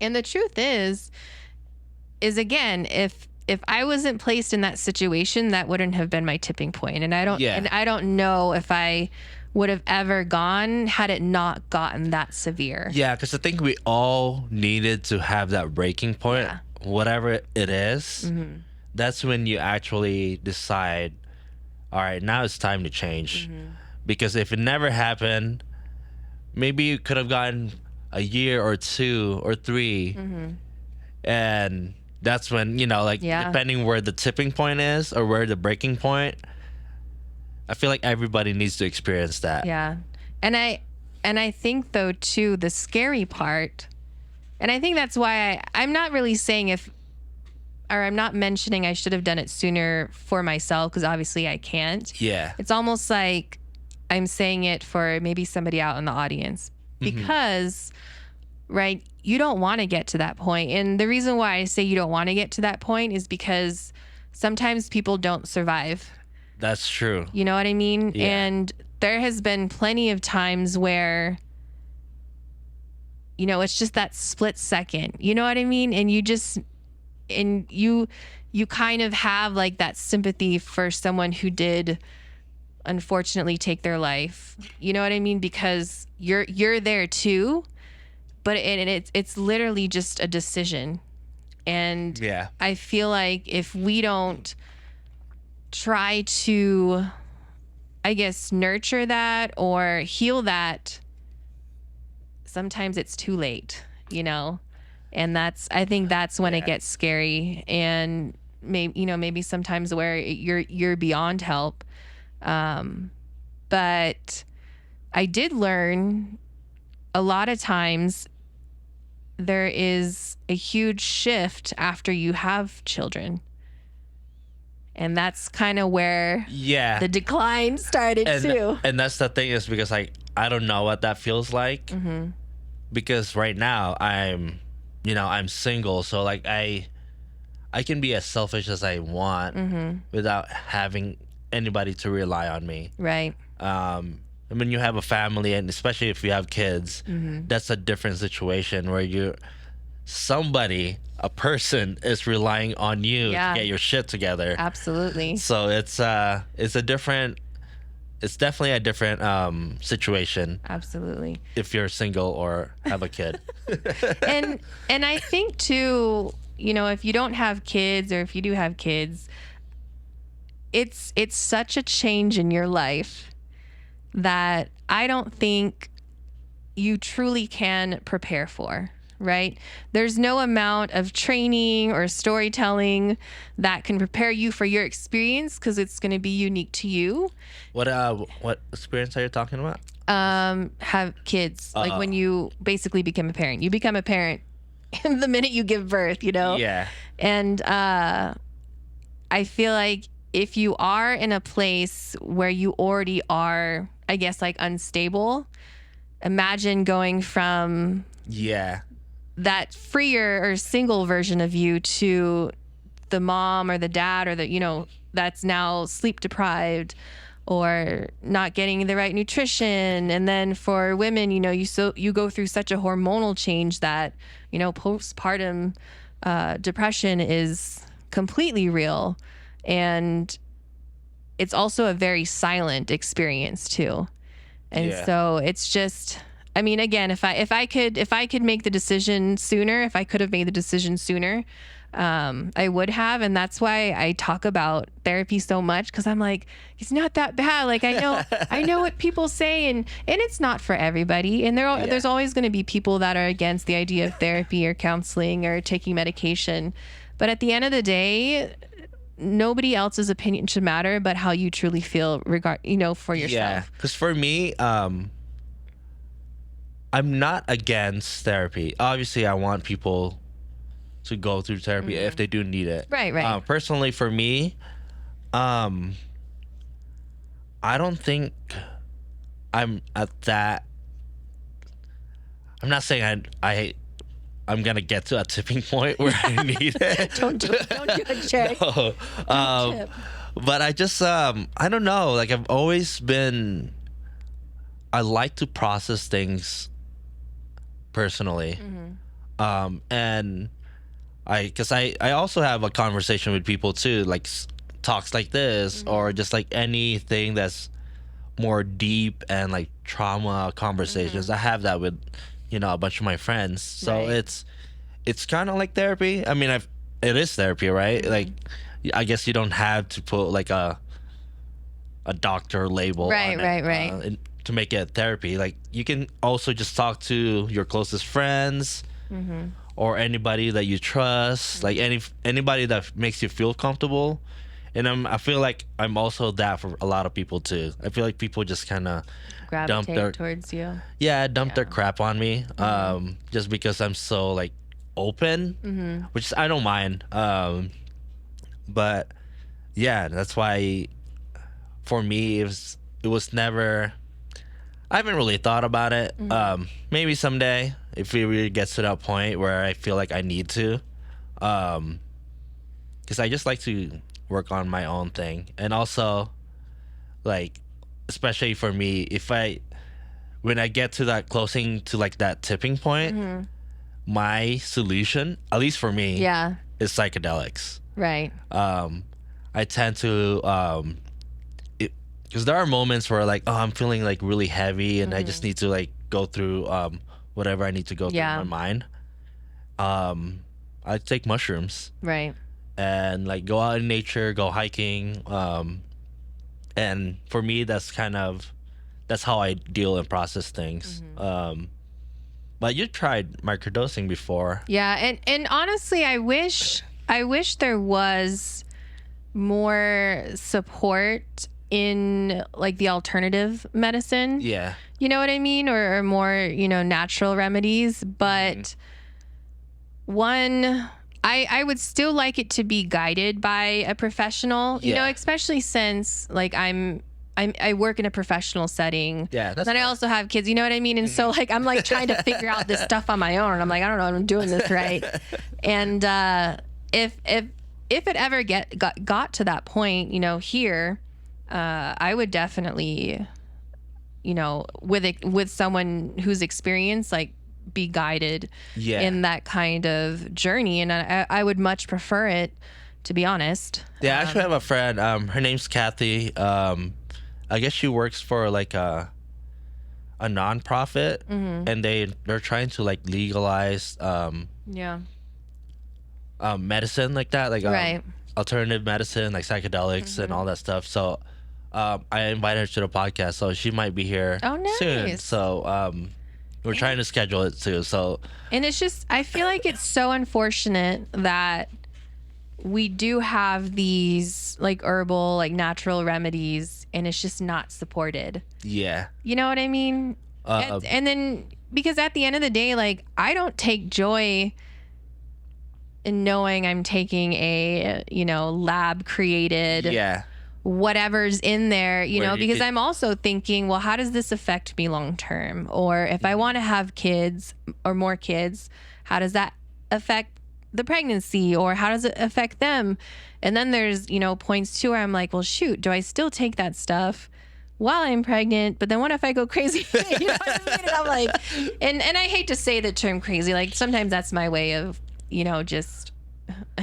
And the truth is again, if I wasn't placed in that situation, that wouldn't have been my tipping point. And I don't know if I would have ever gone had it not gotten that severe. Yeah, because I think we all needed to have that breaking point, whatever it is. That's when you actually decide, all right, now it's time to change. Because if it never happened, maybe you could have gotten a year or 2 or 3, and that's when, you know, like, depending where the tipping point is or where the breaking point, I feel like everybody needs to experience that. Yeah. And I think, though, too, the scary part, and I think that's why I'm not really saying I'm not mentioning I should have done it sooner for myself, because obviously I can't. Yeah. It's almost like I'm saying it for maybe somebody out in the audience, because, right, you don't want to get to that point. And the reason why I say you don't want to get to that point is because sometimes people don't survive. That's true. You know what I mean? Yeah. And there has been plenty of times where, you know, it's just that split second. You know what I mean? And you kind of have like that sympathy for someone who did unfortunately take their life. You know what I mean? Because you're there too. But it's literally just a decision. And Yeah. I feel like if we don't try to, I guess, nurture that or heal that, sometimes it's too late, And I think that's when it gets scary, and maybe sometimes where you're beyond help. But I did learn a lot of times there is a huge shift after you have children. And that's kind of where the decline started too. And that's the thing, is because I don't know what that feels like. Because right now I'm single, so like I can be as selfish as I want without having anybody to rely on me. Right. And when you have a family, and especially if you have kids, that's a different situation where a person is relying on you to get your shit together. Absolutely. So it's definitely a different situation. Absolutely. If you're single or have a kid. and I think too, if you don't have kids, or if you do have kids, it's such a change in your life that I don't think you truly can prepare for, right? There's no amount of training or storytelling that can prepare you for your experience, because it's going to be unique to you. What experience are you talking about? Have kids. Like when you basically become a parent. You become a parent the minute you give birth, Yeah. And I feel like if you are in a place where you already are, I guess, like unstable, imagine going from that freer or single version of you to the mom or the dad or that's now sleep deprived or not getting the right nutrition. And then for women, you go through such a hormonal change that, postpartum depression is completely real. And it's also a very silent experience too. And so it's just, I mean, again, if I could make the decision sooner, if I could have made the decision sooner, I would have. And that's why I talk about therapy so much, because I'm like, it's not that bad. Like, I know what people say, and it's not for everybody. And there's always going to be people that are against the idea of therapy or counseling or taking medication. But at the end of the day, nobody else's opinion should matter but how you truly feel for yourself. Yeah, because for me, I'm not against therapy. Obviously, I want people to go through therapy if they do need it. Right. Personally, for me, I don't think I'm at that. I'm not saying I'm gonna get to a tipping point where I need it. Don't do it, Jerry. No. But I just I don't know. Like, I've always been. I like to process things personally, and because I also have a conversation with people too, like talks like this, or just like anything that's more deep and like trauma conversations. I have that with a bunch of my friends. So it's kind of like therapy. I mean, it is therapy, right? Like, I guess you don't have to put like a doctor label on it, right. To make it therapy. Like, you can also just talk to your closest friends, or anybody that you trust, like anybody that makes you feel comfortable. And I feel like I'm also that for a lot of people too. I feel like people just kind of gravitate towards you. Dump their crap on me, just because I'm so like open, which I don't mind. But yeah, that's why for me it was never. I haven't really thought about it. Maybe someday if it really gets to that point where I feel like I need to, because I just like to work on my own thing. And also, like, especially for me, when I get to that closing to like that tipping point, my solution, at least for me, is psychedelics. Right. I tend to because there are moments where like, I'm feeling like really heavy, and I just need to like go through whatever I need to go through in my mind. I take mushrooms Right. and like go out in nature, go hiking. And for me, that's how I deal and process things. But you tried microdosing before. Yeah, and honestly, I wish there was more support in like the alternative medicine. Yeah. You know what I mean? Or more, natural remedies. But one, I would still like it to be guided by a professional, especially since like I work in a professional setting. Yeah. Then I also have kids, you know what I mean? And so like, I'm like trying to figure out this stuff on my own. And I'm like, I don't know if I'm doing this right. And if it ever got to that point, here, I would definitely, with someone who's experienced, like be guided in that kind of journey. And I would much prefer it, to be honest. Yeah, I actually have a friend. Her name's Kathy. I guess she works for like a nonprofit, and they're trying to like legalize medicine like that, like Right. alternative medicine, like psychedelics and all that stuff. So I invited her to the podcast, so she might be here soon. So we're trying to schedule it too. So, and it's just, I feel like it's so unfortunate that we do have these like herbal, like natural remedies, and it's just not supported. Yeah. You know what I mean? And then, because at the end of the day, like, I don't take joy in knowing I'm taking a, lab created whatever's in there, because I'm also thinking, well, how does this affect me long term? Or if I want to have kids or more kids, how does that affect the pregnancy, or how does it affect them? And then there's, points too where I'm like, well, shoot, do I still take that stuff while I'm pregnant? But then what if I go crazy? You know what I mean? And I'm like, and I hate to say the term crazy, like sometimes that's my way of, just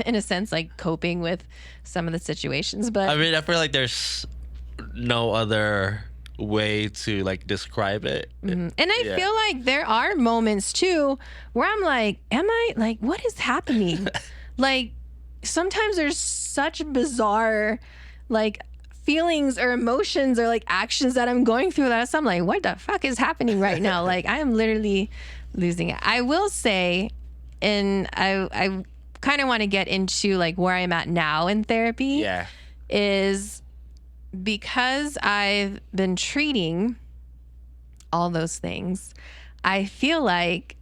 in a sense, like coping with some of the situations. But I mean, I feel like there's no other way to like describe it. And I feel like there are moments too where I'm like, am I like, what is happening? Like sometimes there's such bizarre like feelings or emotions or like actions that I'm going through that I'm like, what the fuck is happening right now? Like I am literally losing it. I will say, and I kind of want to get into like where I'm at now in therapy, is because I've been treating all those things. I feel like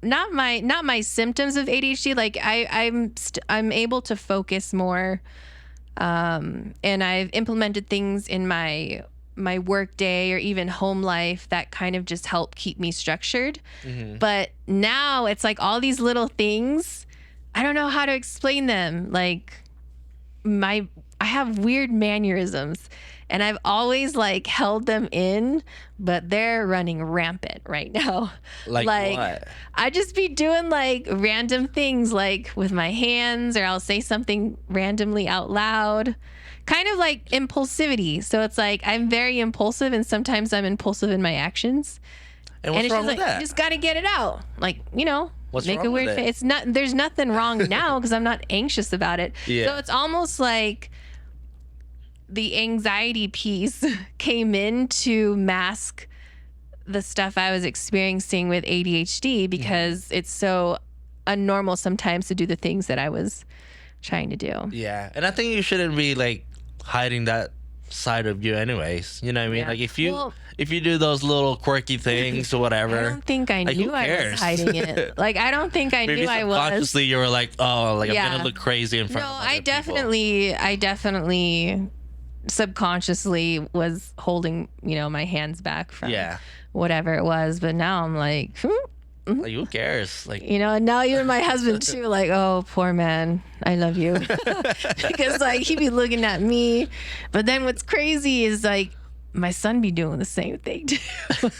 not my symptoms of ADHD. Like I'm able to focus more, and I've implemented things in my work day or even home life that kind of just help keep me structured. But now it's like all these little things, I don't know how to explain them. Like I have weird mannerisms and I've always like held them in, but they're running rampant right now. Like what? I just be doing like random things like with my hands, or I'll say something randomly out loud. Kind of like impulsivity. So it's like I'm very impulsive, and sometimes I'm impulsive in my actions. And what's wrong with that? You just got to get it out. Like, What's make wrong a weird with it? face. It's not, there's nothing wrong now because I'm not anxious about it. Yeah. So it's almost like the anxiety piece came in to mask the stuff I was experiencing with ADHD, because it's so unnormal sometimes to do the things that I was trying to do. Yeah. And I think you shouldn't be like hiding that side of you anyways. You know what I mean? Yeah. Like if you do those little quirky things or whatever. I don't think I like, knew who I cares? was hiding it. Like, I don't think I Maybe knew I was. subconsciously you were like, oh, like Yeah. I'm gonna look crazy in front No, of other I definitely subconsciously was holding, my hands back from whatever it was. But now I'm like, Like, who cares? Like, and now even my husband too, like, oh, poor man, I love you. Because like he be looking at me. But then what's crazy is like my son be doing the same thing too.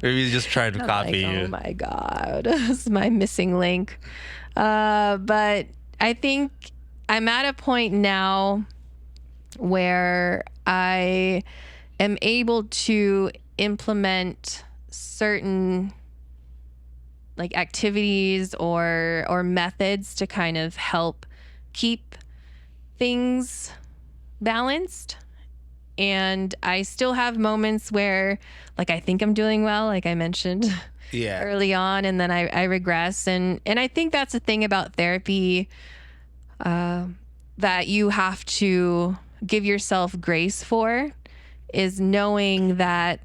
maybe he's just trying to copy like, you. oh my God, this is my missing link. But I think I'm at a point now where I am able to implement certain like activities or methods to kind of help keep things balanced. And I still have moments where like I think I'm doing well, like I mentioned early on, and then I regress. And I think that's the thing about therapy, that you have to give yourself grace for, is knowing that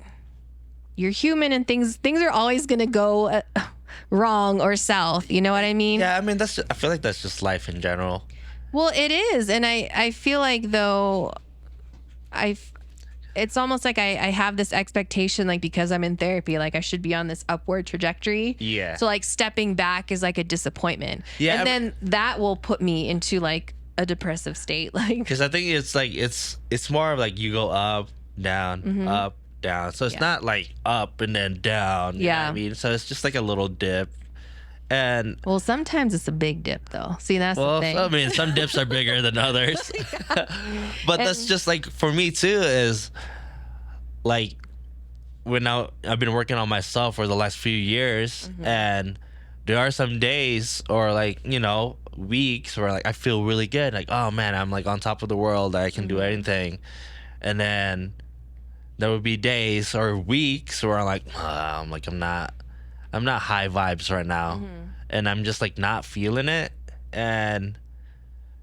you're human and things are always going to go wrong or south. You know what I mean? Yeah, I mean, I feel like that's just life in general. Well, it is. And I feel like, though, it's almost like I have this expectation, like, because I'm in therapy, like I should be on this upward trajectory. Yeah. So like stepping back is like a disappointment. Yeah. And then that will put me into like a depressive state. Like, because I think it's like, it's more of like you go up, down, up, down. So it's not like up and then down. You know what I mean? So it's just like a little dip. And well, sometimes it's a big dip, though. See, that's the thing. I mean, some dips are bigger than others. But that's just like, for me too, is like when I've been working on myself for the last few years, and there are some days or like, you know, weeks where like I feel really good, like, oh man, I'm like on top of the world, I can do anything. And then there would be days or weeks where I'm like, I'm not high vibes right now. And I'm just like not feeling it. And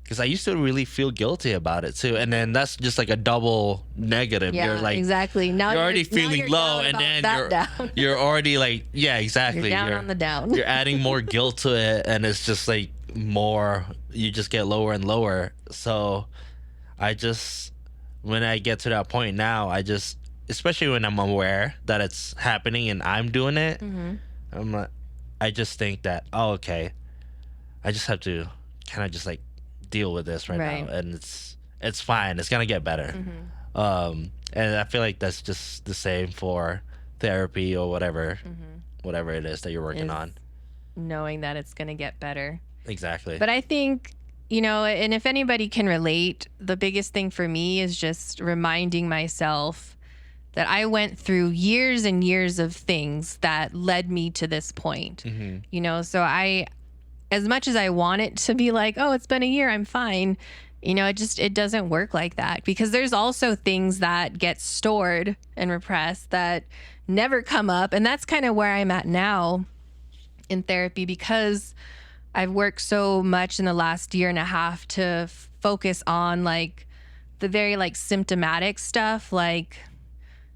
because I used to really feel guilty about it too. And then that's just like a double negative. Yeah, you're like, exactly. Now you're already feeling low, and then you're already like, yeah, exactly. You're down on the down. You're adding more guilt to it, and it's just like more, you just get lower and lower. So when I get to that point now, especially when I'm aware that it's happening and I'm doing it, I just think that, oh, okay, I just have to kind of just like deal with this right now, and it's fine. It's gonna get better. And I feel like that's just the same for therapy or whatever it is that you're working on. Knowing that it's gonna get better. Exactly. But I think, you know, and if anybody can relate, the biggest thing for me is just reminding myself that I went through years and years of things that led me to this point. You know, so as much as I want it to be like, oh, it's been a year, I'm fine, you know, it doesn't work like that, because there's also things that get stored and repressed that never come up. And that's kind of where I'm at now in therapy, because I've worked so much in the last year and a half to focus on like the very like symptomatic stuff, like,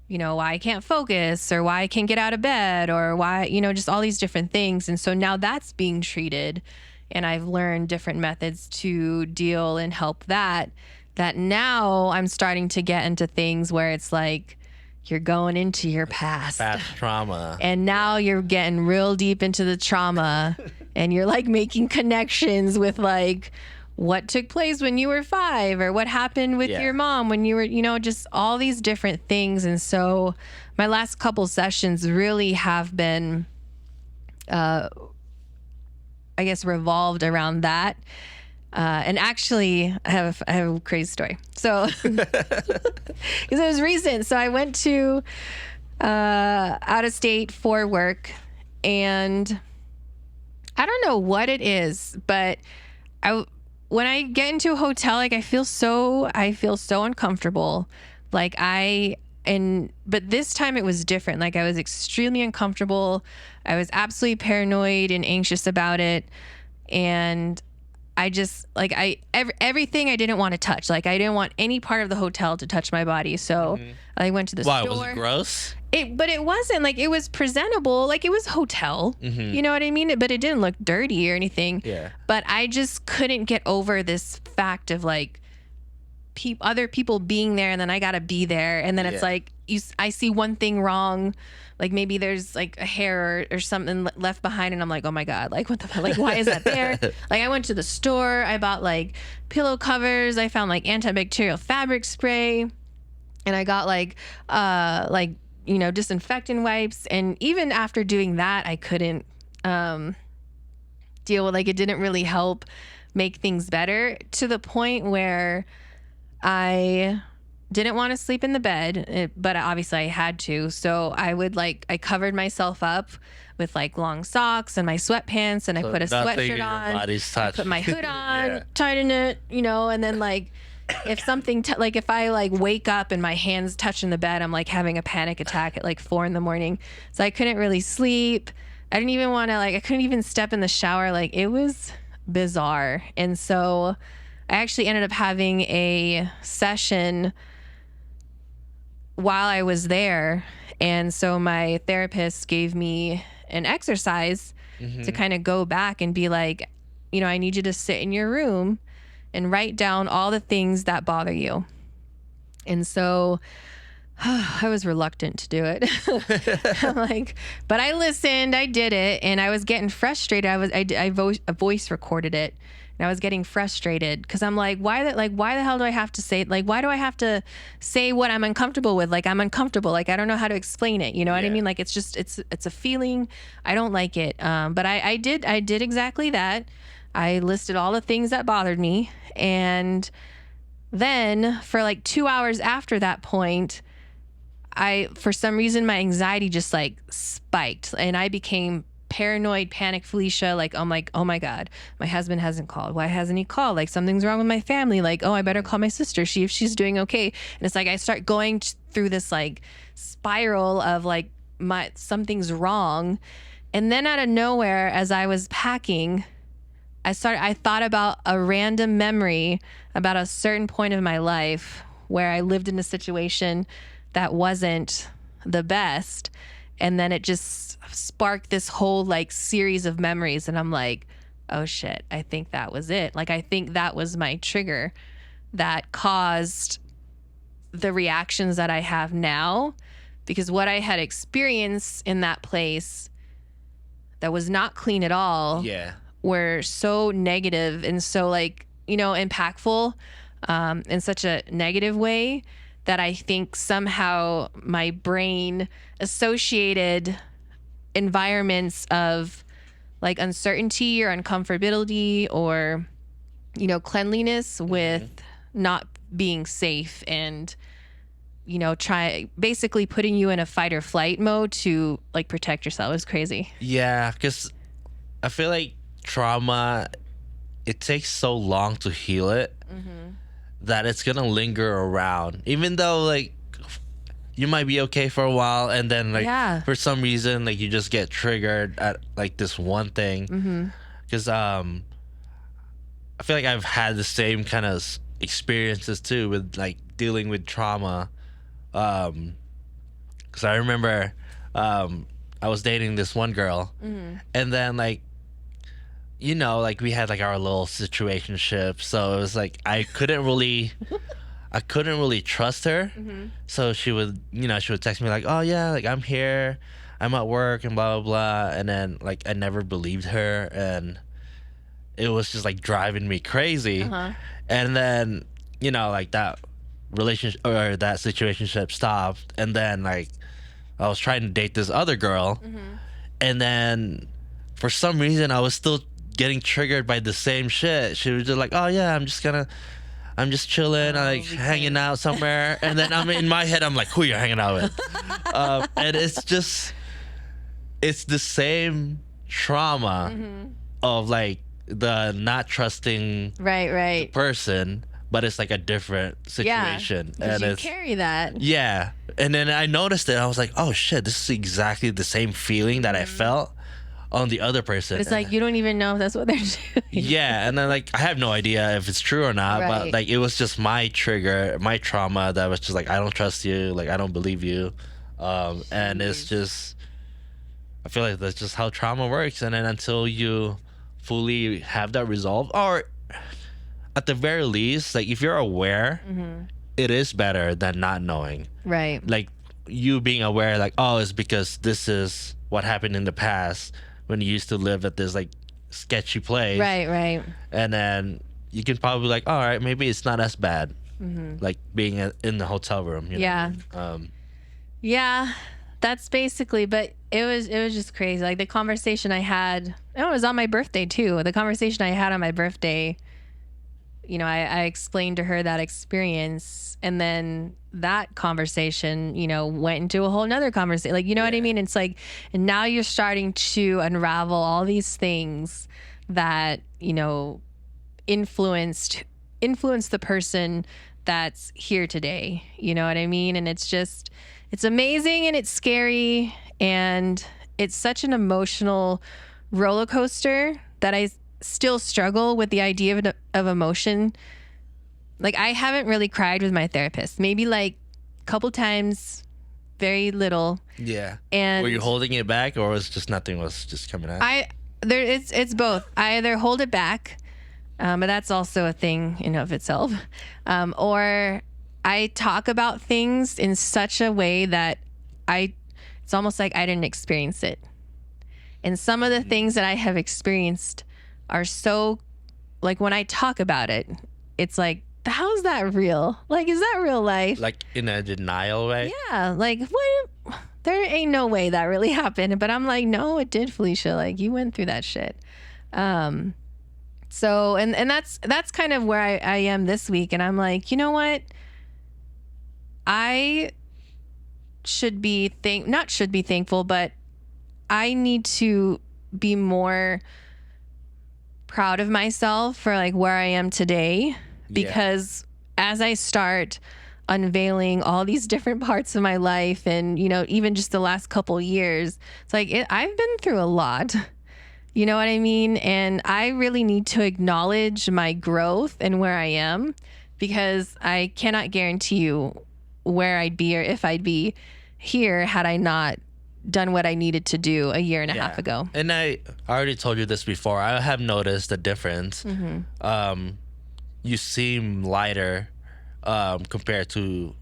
you know, why I can't focus, or why I can't get out of bed, or why, you know, just all these different things. And so now that's being treated, and I've learned different methods to deal and help that now I'm starting to get into things where it's like you're going into your past trauma. And now you're getting real deep into the trauma and you're like making connections with like what took place when you were 5, or what happened with your mom when you were, you know, just all these different things. And so my last couple sessions really have been, I guess, revolved around that. And actually, I have a crazy story. So, because it was recent. So I went to out of state for work, and I don't know what it is, but when I get into a hotel, like I feel so uncomfortable. Like but this time it was different. Like I was extremely uncomfortable. I was absolutely paranoid and anxious about it. And I just like, everything I didn't want to touch. Like I didn't want any part of the hotel to touch my body. So I went to the store. Why, was it gross? But it wasn't. Like, it was presentable. Like, it was hotel. You know what I mean? But it didn't look dirty or anything. Yeah. But I just couldn't get over this fact of like other people being there, and then I gotta be there, and then it's like I see one thing wrong, like maybe there's like a hair or something left behind, and I'm like, oh my god, like what the like, why is that there? Like I went to the store, I bought like pillow covers, I found like antibacterial fabric spray, and I got like you know, disinfectant wipes. And even after doing that, I couldn't deal with, like, it didn't really help make things better, to the point where I didn't want to sleep in the bed, but obviously I had to. So I covered myself up with like long socks and my sweatpants, and I put a sweatshirt on. I put my hood on, tighten it, and then like if something if I like wake up and my hands touching the bed, I'm like having a panic attack at like 4 a.m. So I couldn't really sleep. I didn't even want to I couldn't even step in the shower. Like it was bizarre. And so I actually ended up having a session while I was there. And so my therapist gave me an exercise to kind of go back and be like, I need you to sit in your room and write down all the things that bother you. And so I was reluctant to do it. I'm but I listened, I did it, and I was getting frustrated. I voice recorded it. And I was getting frustrated because I'm like, why the hell do I have to say, why do I have to say what I'm uncomfortable with? Like, I'm uncomfortable. Like, I don't know how to explain it. You know what I mean? Like, it's just, it's a feeling. I don't like it. But I did exactly that. I listed all the things that bothered me. And then for like 2 hours after that point, for some reason, my anxiety just like spiked and I became paranoid, panic Felicia. Like, I'm like, oh my God, my husband hasn't called. Why hasn't he called? Like something's wrong with my family. Like, oh, I better call my sister, see if she's doing okay. And it's like, I start going through this like spiral of like something's wrong. And then out of nowhere, as I was packing, I thought about a random memory about a certain point of my life where I lived in a situation that wasn't the best. And then it just sparked this whole like series of memories. And I'm like, oh shit, I think that was it. Like, I think that was my trigger that caused the reactions that I have now, because what I had experienced in that place that was not clean at all were so negative and so like, impactful in such a negative way that I think somehow my brain associated environments of like uncertainty or uncomfortability or, cleanliness with not being safe and, basically putting you in a fight or flight mode to like protect yourself. It was crazy. Yeah, because I feel like trauma, it takes so long to heal it. That it's gonna linger around, even though like you might be okay for a while, and then like for some reason like you just get triggered at like this one thing. Because I feel like I've had the same kind of experiences too with like dealing with trauma. Because I remember I was dating this one girl, and then like like we had like our little situationship, so it was like I couldn't really trust her. So she would text me like, oh yeah, like I'm here, I'm at work and blah blah blah, and then like I never believed her, and it was just like driving me crazy. And then like that relationship or that situationship stopped, and then like I was trying to date this other girl, and then for some reason I was still getting triggered by the same shit. She was just like, oh yeah, I'm just chilling, like hanging out somewhere. And then I'm in my head, I'm like, who you hanging out with? And it's the same trauma of like the not trusting the person, but it's like a different situation. And you carry that. Yeah. And then I noticed it. I was like, oh shit, this is exactly the same feeling that I felt on the other person. But it's like you don't even know if that's what they're doing. Yeah, and then like I have no idea if it's true or not, but like it was just my trigger, my trauma that was just like, I don't trust you, like I don't believe you. And it's just, I feel like that's just how trauma works. And then until you fully have that resolved, or at the very least, like if you're aware, it is better than not knowing. Right. Like you being aware, like, oh, it's because this is what happened in the past when you used to live at this like sketchy place. Right. And then you can probably like, all right, maybe it's not as bad. Like being in the hotel room. Yeah, that's basically, but it was just crazy. Like the conversation I had, it was on my birthday too. The conversation I had on my birthday, I explained to her that experience, and then that conversation, went into a whole nother conversation. Like, you know what I mean? It's like, and now you're starting to unravel all these things that, influenced the person that's here today. You know what I mean? And it's amazing, and it's scary, and it's such an emotional roller coaster that I still struggle with the idea of emotion. Like, I haven't really cried with my therapist. Maybe like a couple times, very little. Yeah. And were you holding it back, or was just nothing was just coming out? It's both. I either hold it back, but that's also a thing in of itself, or I talk about things in such a way that it's almost like I didn't experience it. And some of the things that I have experienced are so, like, when I talk about it, it's like, how's that real? Like, is that real life? Like in a denial way? Yeah. Like, what? There ain't no way that really happened. But I'm like, no, it did, Felicia. Like, you went through that shit. So, and that's kind of where I am this week. And I'm like, you know what? I not should be thankful, but I need to be more proud of myself for like where I am today, because as I start unveiling all these different parts of my life, and even just the last couple years, it's like I've been through a lot. You know what I mean? And I really need to acknowledge my growth and where I am, because I cannot guarantee you where I'd be or if I'd be here had I not done what I needed to do a year and a half ago. And I already told you this before. I have noticed a difference. Mm-hmm. You seem lighter compared to,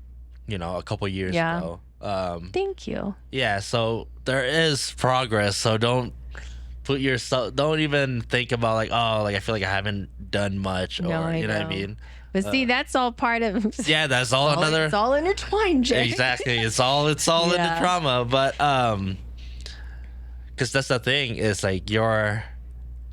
a couple years ago. Thank you. Yeah, so there is progress. So don't even think about like, oh, like I feel like I haven't done much, or you know what I mean? But see, that's all part of. Yeah, that's all another. It's all intertwined, Jay. Exactly, it's all in the trauma. But because that's the thing, is like you're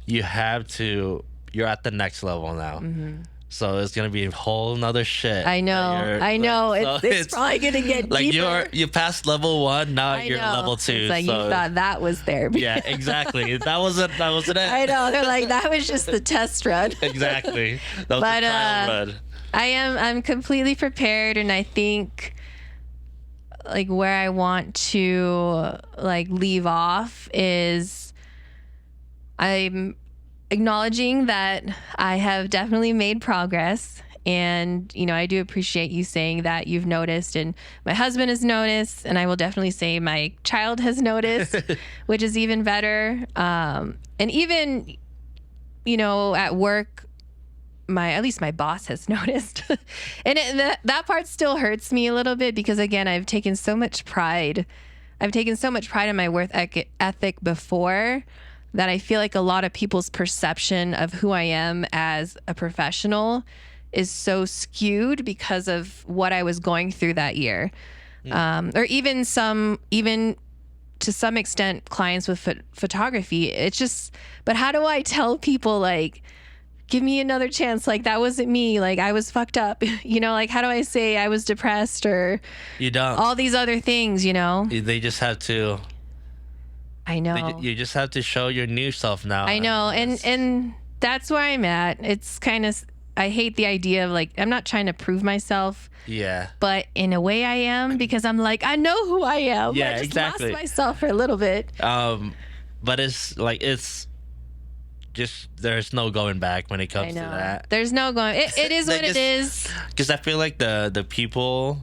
at the next level now. Mm-hmm. So it's gonna be a whole nother shit. I know. It's probably gonna get like deeper. You passed level 1, now you're level 2. It's like you thought that was there. Yeah, exactly. That wasn't it. I know. They're like, that was just the test run. Exactly. That was the trial run. I'm completely prepared, and I think like where I want to like leave off is I'm acknowledging that I have definitely made progress. And, I do appreciate you saying that you've noticed, and my husband has noticed, and I will definitely say my child has noticed, which is even better. And even, at work, at least my boss has noticed. And that part still hurts me a little bit, because again, I've taken so much pride in my work ethic before, that I feel like a lot of people's perception of who I am as a professional is so skewed because of what I was going through that year. Or even to some extent, clients with photography. It's just, but how do I tell people, like, give me another chance? Like, that wasn't me. Like, I was fucked up. Like, how do I say I was depressed, or you don't, all these other things, They just have to. I know. You just have to show your new self now. I know. And that's where I'm at. It's kind of, I hate the idea of like, I'm not trying to prove myself. Yeah. But in a way I am, because I'm like, I know who I am. Yeah, I just exactly. lost myself for a little bit. But it's just, there's no going back when it comes to that. There's no going, it is what it is. Because I feel like the people,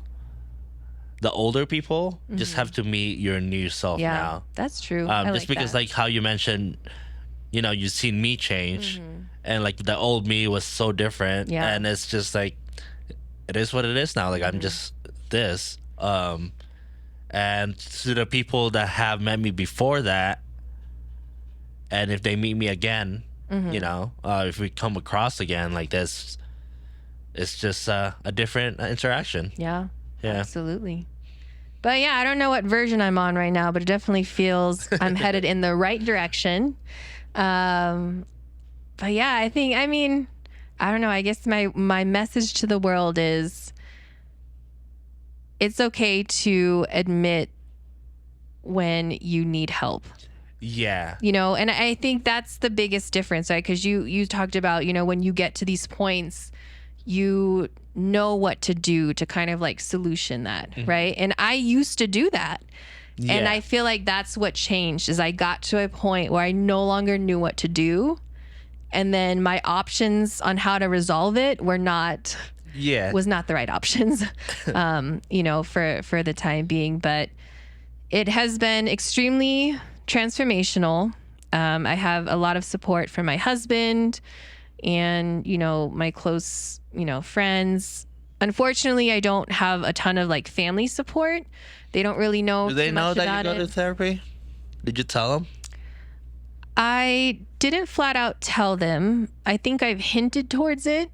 the older people, just have to meet your new self now. That's true. Just because like how you mentioned, you've seen me change, and like the old me was so different, and it's just like, it is what it is now. Like I'm just this. And to the people that have met me before that, and if they meet me again, if we come across again like this, it's just a different interaction. Yeah. Absolutely. But yeah, I don't know what version I'm on right now, but it definitely feels I'm headed in the right direction. But yeah, I mean, I don't know. I guess my message to the world is it's okay to admit when you need help. Yeah. You know, and I think that's the biggest difference, right? Because you talked about, you know, when you get to these points, you know what to do to kind of like solution that, right? And I used to do that. Yeah. And I feel like that's what changed is I got to a point where I no longer knew what to do. And then my options on how to resolve it was not the right options, you know, for the time being. But it has been extremely transformational. I have a lot of support from my husband and, you know, my close, you know, friends. Unfortunately, I don't have a ton of like family support. They don't really know. Do they too know much that about you go it. to therapy? Did you tell them? I didn't flat out tell them. I think I've hinted towards it.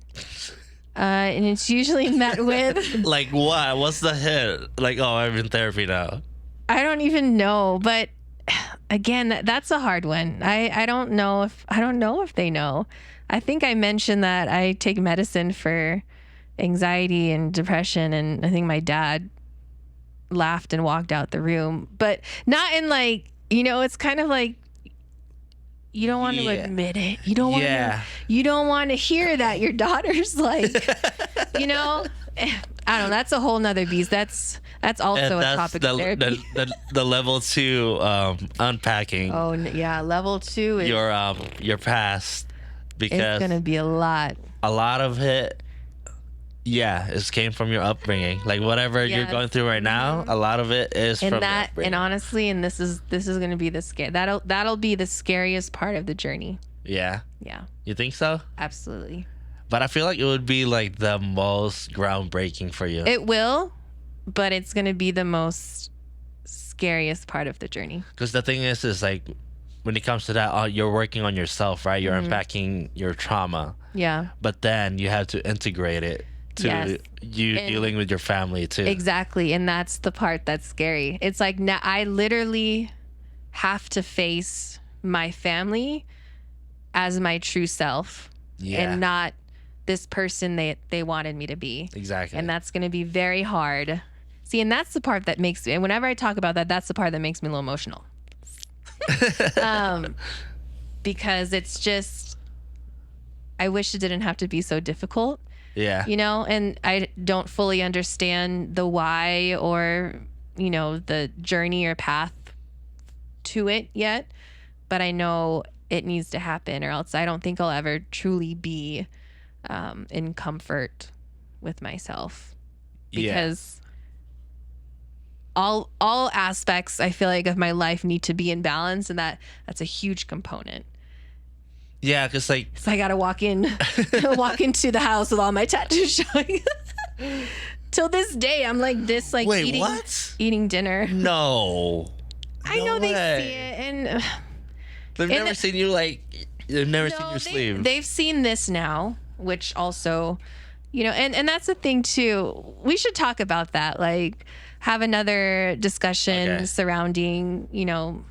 And it's usually met with Like what? What's the hint? Like, oh, I'm in therapy now. I don't even know, but again, that's a hard one. I don't know if they know. I think I mentioned that I take medicine for anxiety and depression, and I think my dad laughed and walked out the room, but not in like, you know, it's kind of like you don't want to admit it. You don't want to. You don't want to hear that your daughter's like, you know. I don't know. That's a whole nother beast. That's also a topic of therapy. The level 2 unpacking. Oh yeah, level 2 is your past, because it's gonna be a lot. A lot of it, it came from your upbringing. Like whatever you're going through right now, a lot of it is from that. And honestly, and this is gonna be that'll be the scariest part of the journey. Yeah. Yeah. You think so? Absolutely. But I feel like it would be like the most groundbreaking for you. It will, but it's going to be the most scariest part of the journey. Because the thing is like when it comes to that, you're working on yourself, right? You're unpacking your trauma. Yeah. But then you have to integrate it to you dealing with your family too. Exactly. And that's the part that's scary. It's like now I literally have to face my family as my true self and not this person they wanted me to be. Exactly. And that's going to be very hard. See, and that's the part that makes me, and whenever I talk about that, that's the part that makes me a little emotional. Because it's just, I wish it didn't have to be so difficult. Yeah. You know, and I don't fully understand the why or, you know, the journey or path to it yet, but I know it needs to happen or else I don't think I'll ever truly be in comfort with myself, because all aspects I feel like of my life need to be in balance, and that's a huge component. Yeah, because like so I gotta walk into the house with all my tattoos showing. Till this day, I'm like this, like wait, eating dinner. No, I know they see it, and they've never seen you like. They've never seen your sleeve. They've seen this now, which also, you know, and that's the thing too. We should talk about that. Like, have another discussion surrounding, you know,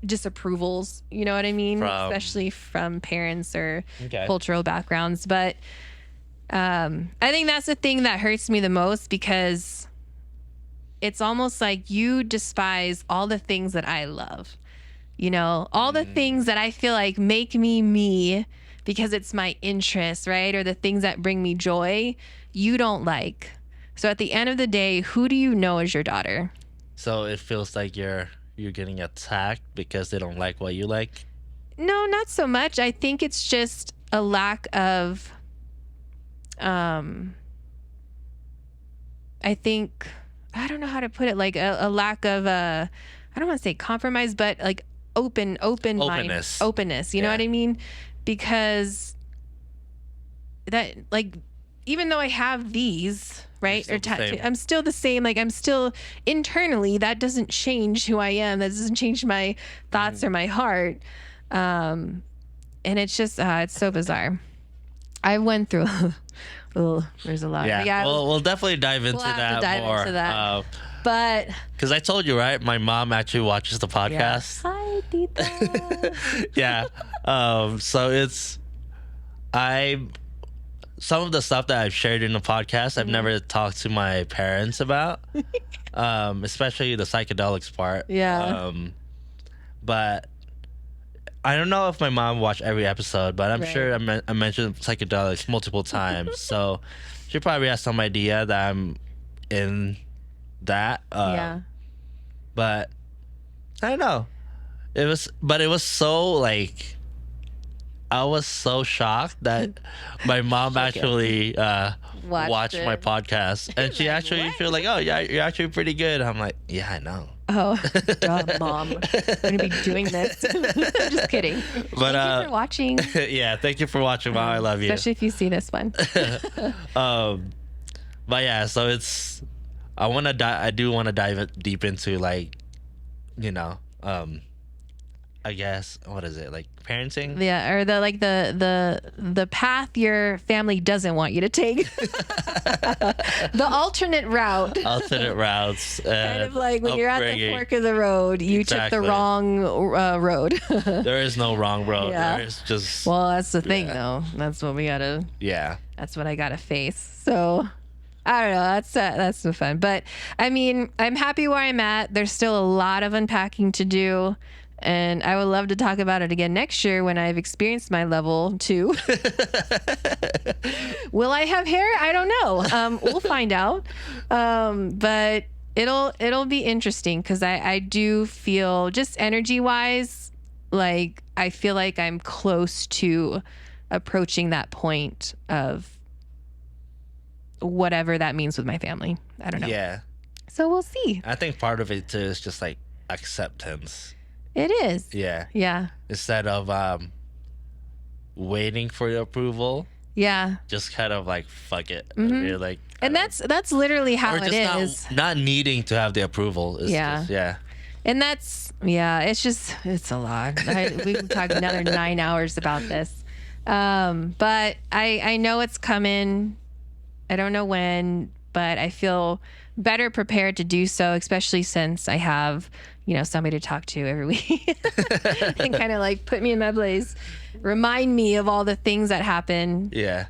disapprovals. You know what I mean? Especially from parents or cultural backgrounds. But I think that's the thing that hurts me the most, because it's almost like you despise all the things that I love. You know, all the things that I feel like make me because it's my interest, right? Or the things that bring me joy, you don't like. So at the end of the day, who do you know as your daughter? So it feels like you're getting attacked because they don't like what you like? No, not so much. I think it's just a lack of, I don't know how to put it, like a lack of, I don't want to say compromise, but like openness. You know what I mean? Because that, like, even though I have these, right, or I'm still the same. Like, I'm still internally, that doesn't change who I am. That doesn't change my thoughts or my heart. And it's just, it's so bizarre. I went through, there's a lot. Yeah, we'll definitely dive into that more. But because I told you, right? My mom actually watches the podcast. Hi, Tita. Yeah. So it's, I some of the stuff that I've shared in the podcast, I've never talked to my parents about, especially the psychedelics part. Yeah. But I don't know if my mom watched every episode, but I'm Right. sure I mentioned psychedelics multiple times. So she probably has some idea that I'm in that. Yeah. But I don't know. It was so like, I was so shocked that my mom actually watched my it. podcast, and she Like, actually what? feel like, oh yeah, you're actually pretty good. I'm like, yeah, I know. Oh, duh, Mom. I'm going to be doing this. I'm just kidding. But Thank you for watching. yeah, thank you for watching, Mom. I love you. Especially if you see this one. But yeah, so it's, I do want to dive deep into, like, you know, I guess, what is it, like parenting? Yeah, or the path your family doesn't want you to take. The alternate route. Alternate routes. Kind of like when you're at the upbringing. fork of the road, you took Exactly. the wrong road. There is no wrong road. Yeah. There's just, Well, that's the thing, Yeah. though. That's what we gotta. yeah. That's what I gotta face. So I don't know. That's the fun. But I mean, I'm happy where I'm at. There's still a lot of unpacking to do. And I would love to talk about it again next year when I've experienced my level 2. Will I have hair? I don't know. We'll find out. But it'll be interesting because I do feel, just energy wise, like I feel like I'm close to approaching that point of whatever that means with my family. I don't know. Yeah. So we'll see. I think part of it too is just like acceptance. It is. Yeah. Yeah. Instead of waiting for your approval, Yeah. just kind of like fuck it. Mhm. You're like, And that's literally how or it just is. not needing to have the approval. It's Yeah. just, yeah. And that's, yeah, it's a lot. We can talk another 9 hours about this. But I know it's coming. I don't know when, but I feel better prepared to do so, especially since I have, somebody to talk to every week and kind of like put me in my place, remind me of all the things that happen. Yeah.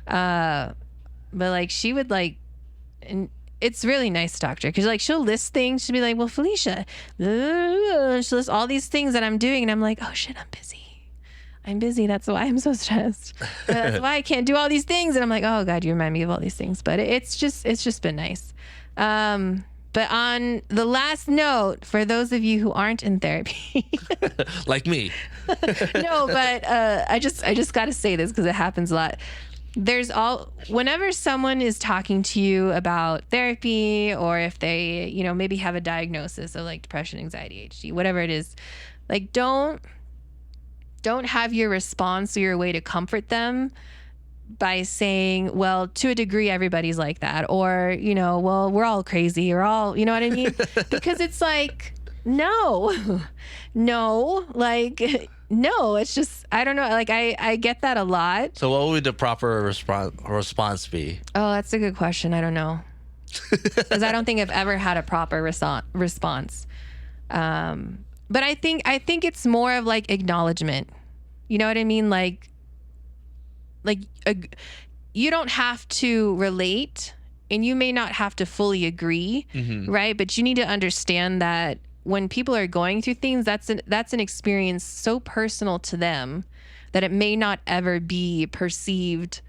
But like she would like, and it's really nice to talk to her because like she'll list things. She'll be like, "Well, Felicia," she'll list all these things that I'm doing, and I'm like, "Oh shit, I'm busy. That's why I'm so stressed. That's why I can't do all these things." And I'm like, "Oh God, you remind me of all these things." But it's just been nice. But on the last note, for those of you who aren't in therapy, Like me. no, but I just got to say this because it happens a lot. Whenever someone is talking to you about therapy, or if they, maybe have a diagnosis of like depression, anxiety, ADHD, whatever it is, like don't have your response or your way to comfort them by saying, well, to a degree, everybody's like that. Or, well, we're all crazy, or all, you know what I mean? Because it's like, no, it's just, I don't know. Like I get that a lot. So what would the proper response be? Oh, that's a good question. I don't know. Because I don't think I've ever had a proper response. But I think it's more of like acknowledgement. You know what I mean? Like you don't have to relate, and you may not have to fully agree, right? But you need to understand that when people are going through things, that's an experience so personal to them that it may not ever be perceived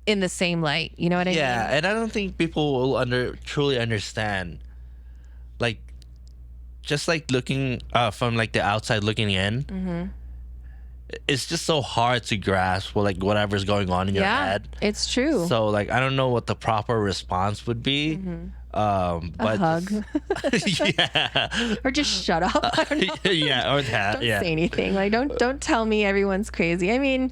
in the same light. You know what I mean? Yeah, and I don't think people will truly understand. Like, just like looking from like the outside looking in, it's just so hard to grasp like whatever's going on in your head. It's true. So like I don't know what the proper response would be. But a hug. yeah. Or just shut up. I don't know. Yeah, or that. Don't yeah. say anything. Like don't tell me everyone's crazy. I mean,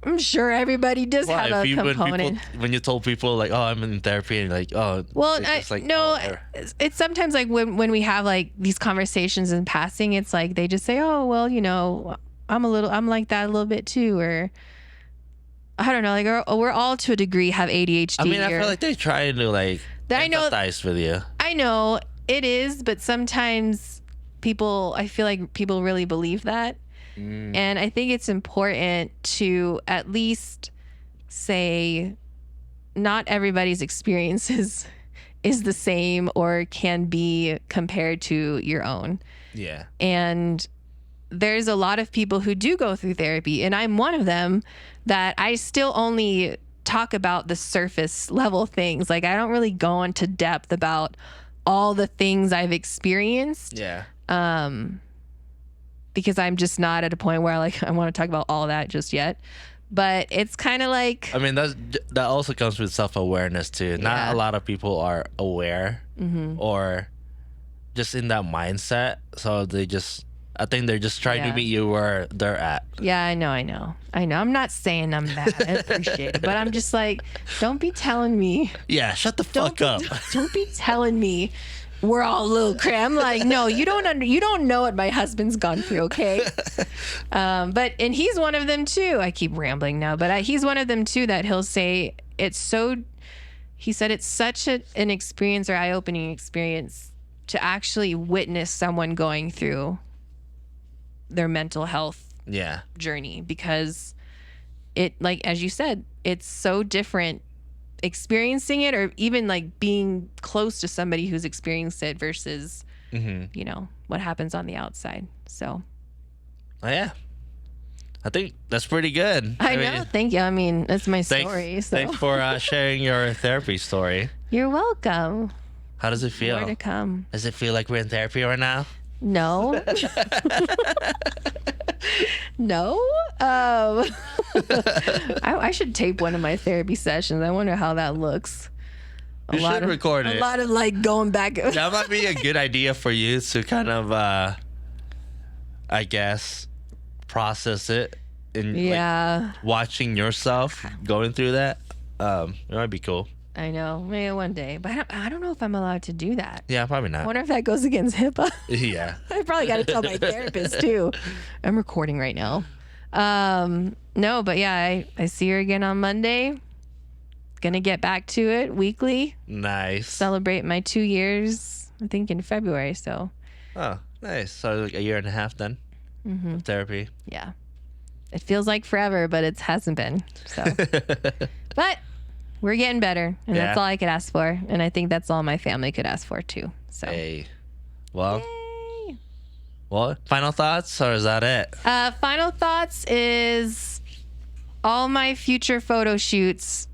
I'm sure everybody does have a component. When you told people like, oh, I'm in therapy, and like, oh, well, it's like, no, oh, it's sometimes like when we have like these conversations in passing, it's like they just say, oh, well, I'm like that a little bit too, or I don't know, like we're all to a degree have ADHD. I mean, I feel like they're trying to like empathize with you. I know it is, but sometimes I feel like people really believe that. And I think it's important to at least say not everybody's experiences is the same or can be compared to your own. Yeah. And there's a lot of people who do go through therapy, and I'm one of them, that I still only talk about the surface level things. Like, I don't really go into depth about all the things I've experienced. Yeah. Because I'm just not at a point where I want to talk about all that just yet. But it's kind of like, I mean, that also comes with self-awareness too. Not a lot of people are aware or just in that mindset. So I think they're just trying to meet you where they're at. Yeah, I know. I'm not saying I'm bad. I appreciate it. But I'm just like, don't be telling me. Yeah, shut the fuck up. Don't be telling me we're all a little crazy. I'm like, no, you don't know what my husband's gone through, okay? And he's one of them too. I keep rambling now, but he's one of them too that he'll say he said it's such an experience or eye-opening experience to actually witness someone going through their mental health journey, because it, like, as you said, it's so different experiencing it or even like being close to somebody who's experienced it versus what happens on the outside. So I think that's pretty good. I know. Thank you. I mean, that's my story. Thanks for sharing your therapy story. You're welcome. How does it feel? More to come. Does it feel like we're in therapy right now? No. No. I should tape one of my therapy sessions. I wonder how that looks. You should record it. A lot of like going back. That might be a good idea for you to kind of, I guess, process it and like, watching yourself going through that. It might be cool. I know, maybe one day, but I don't know if I'm allowed to do that. Yeah, probably not. I wonder if that goes against HIPAA. Yeah. I probably got to tell my therapist too. I'm recording right now. No, but yeah, I see her again on Monday. Gonna get back to it weekly. Nice. Celebrate my 2 years, I think in February. So. Oh, nice. So like a year and a half then of therapy. Yeah. It feels like forever, but it hasn't been. So. But we're getting better, and that's all I could ask for. And I think that's all my family could ask for too. So. Hey. Well. Yay. Well, final thoughts, or is that it? Final thoughts is all my future photo shoots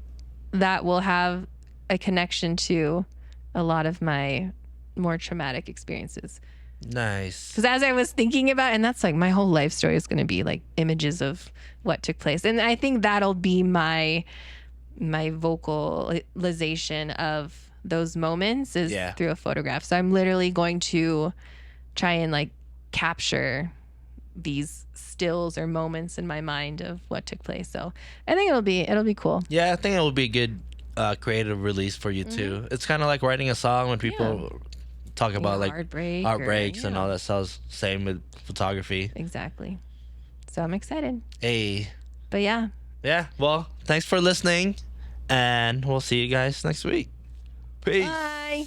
that will have a connection to a lot of my more traumatic experiences. Nice. Because as I was thinking about, and that's like my whole life story is going to be like images of what took place. And I think that'll be my vocalization of those moments is through a photograph. So I'm literally going to try and like capture these stills or moments in my mind of what took place. So I think it'll be cool. Yeah, I think it will be a good creative release for you too. It's kind of like writing a song when people talk about like heartbreaks and all that stuff. Same with photography. Exactly. So I'm excited. Hey. But yeah. Yeah. Well, thanks for listening, and we'll see you guys next week. Peace. Bye.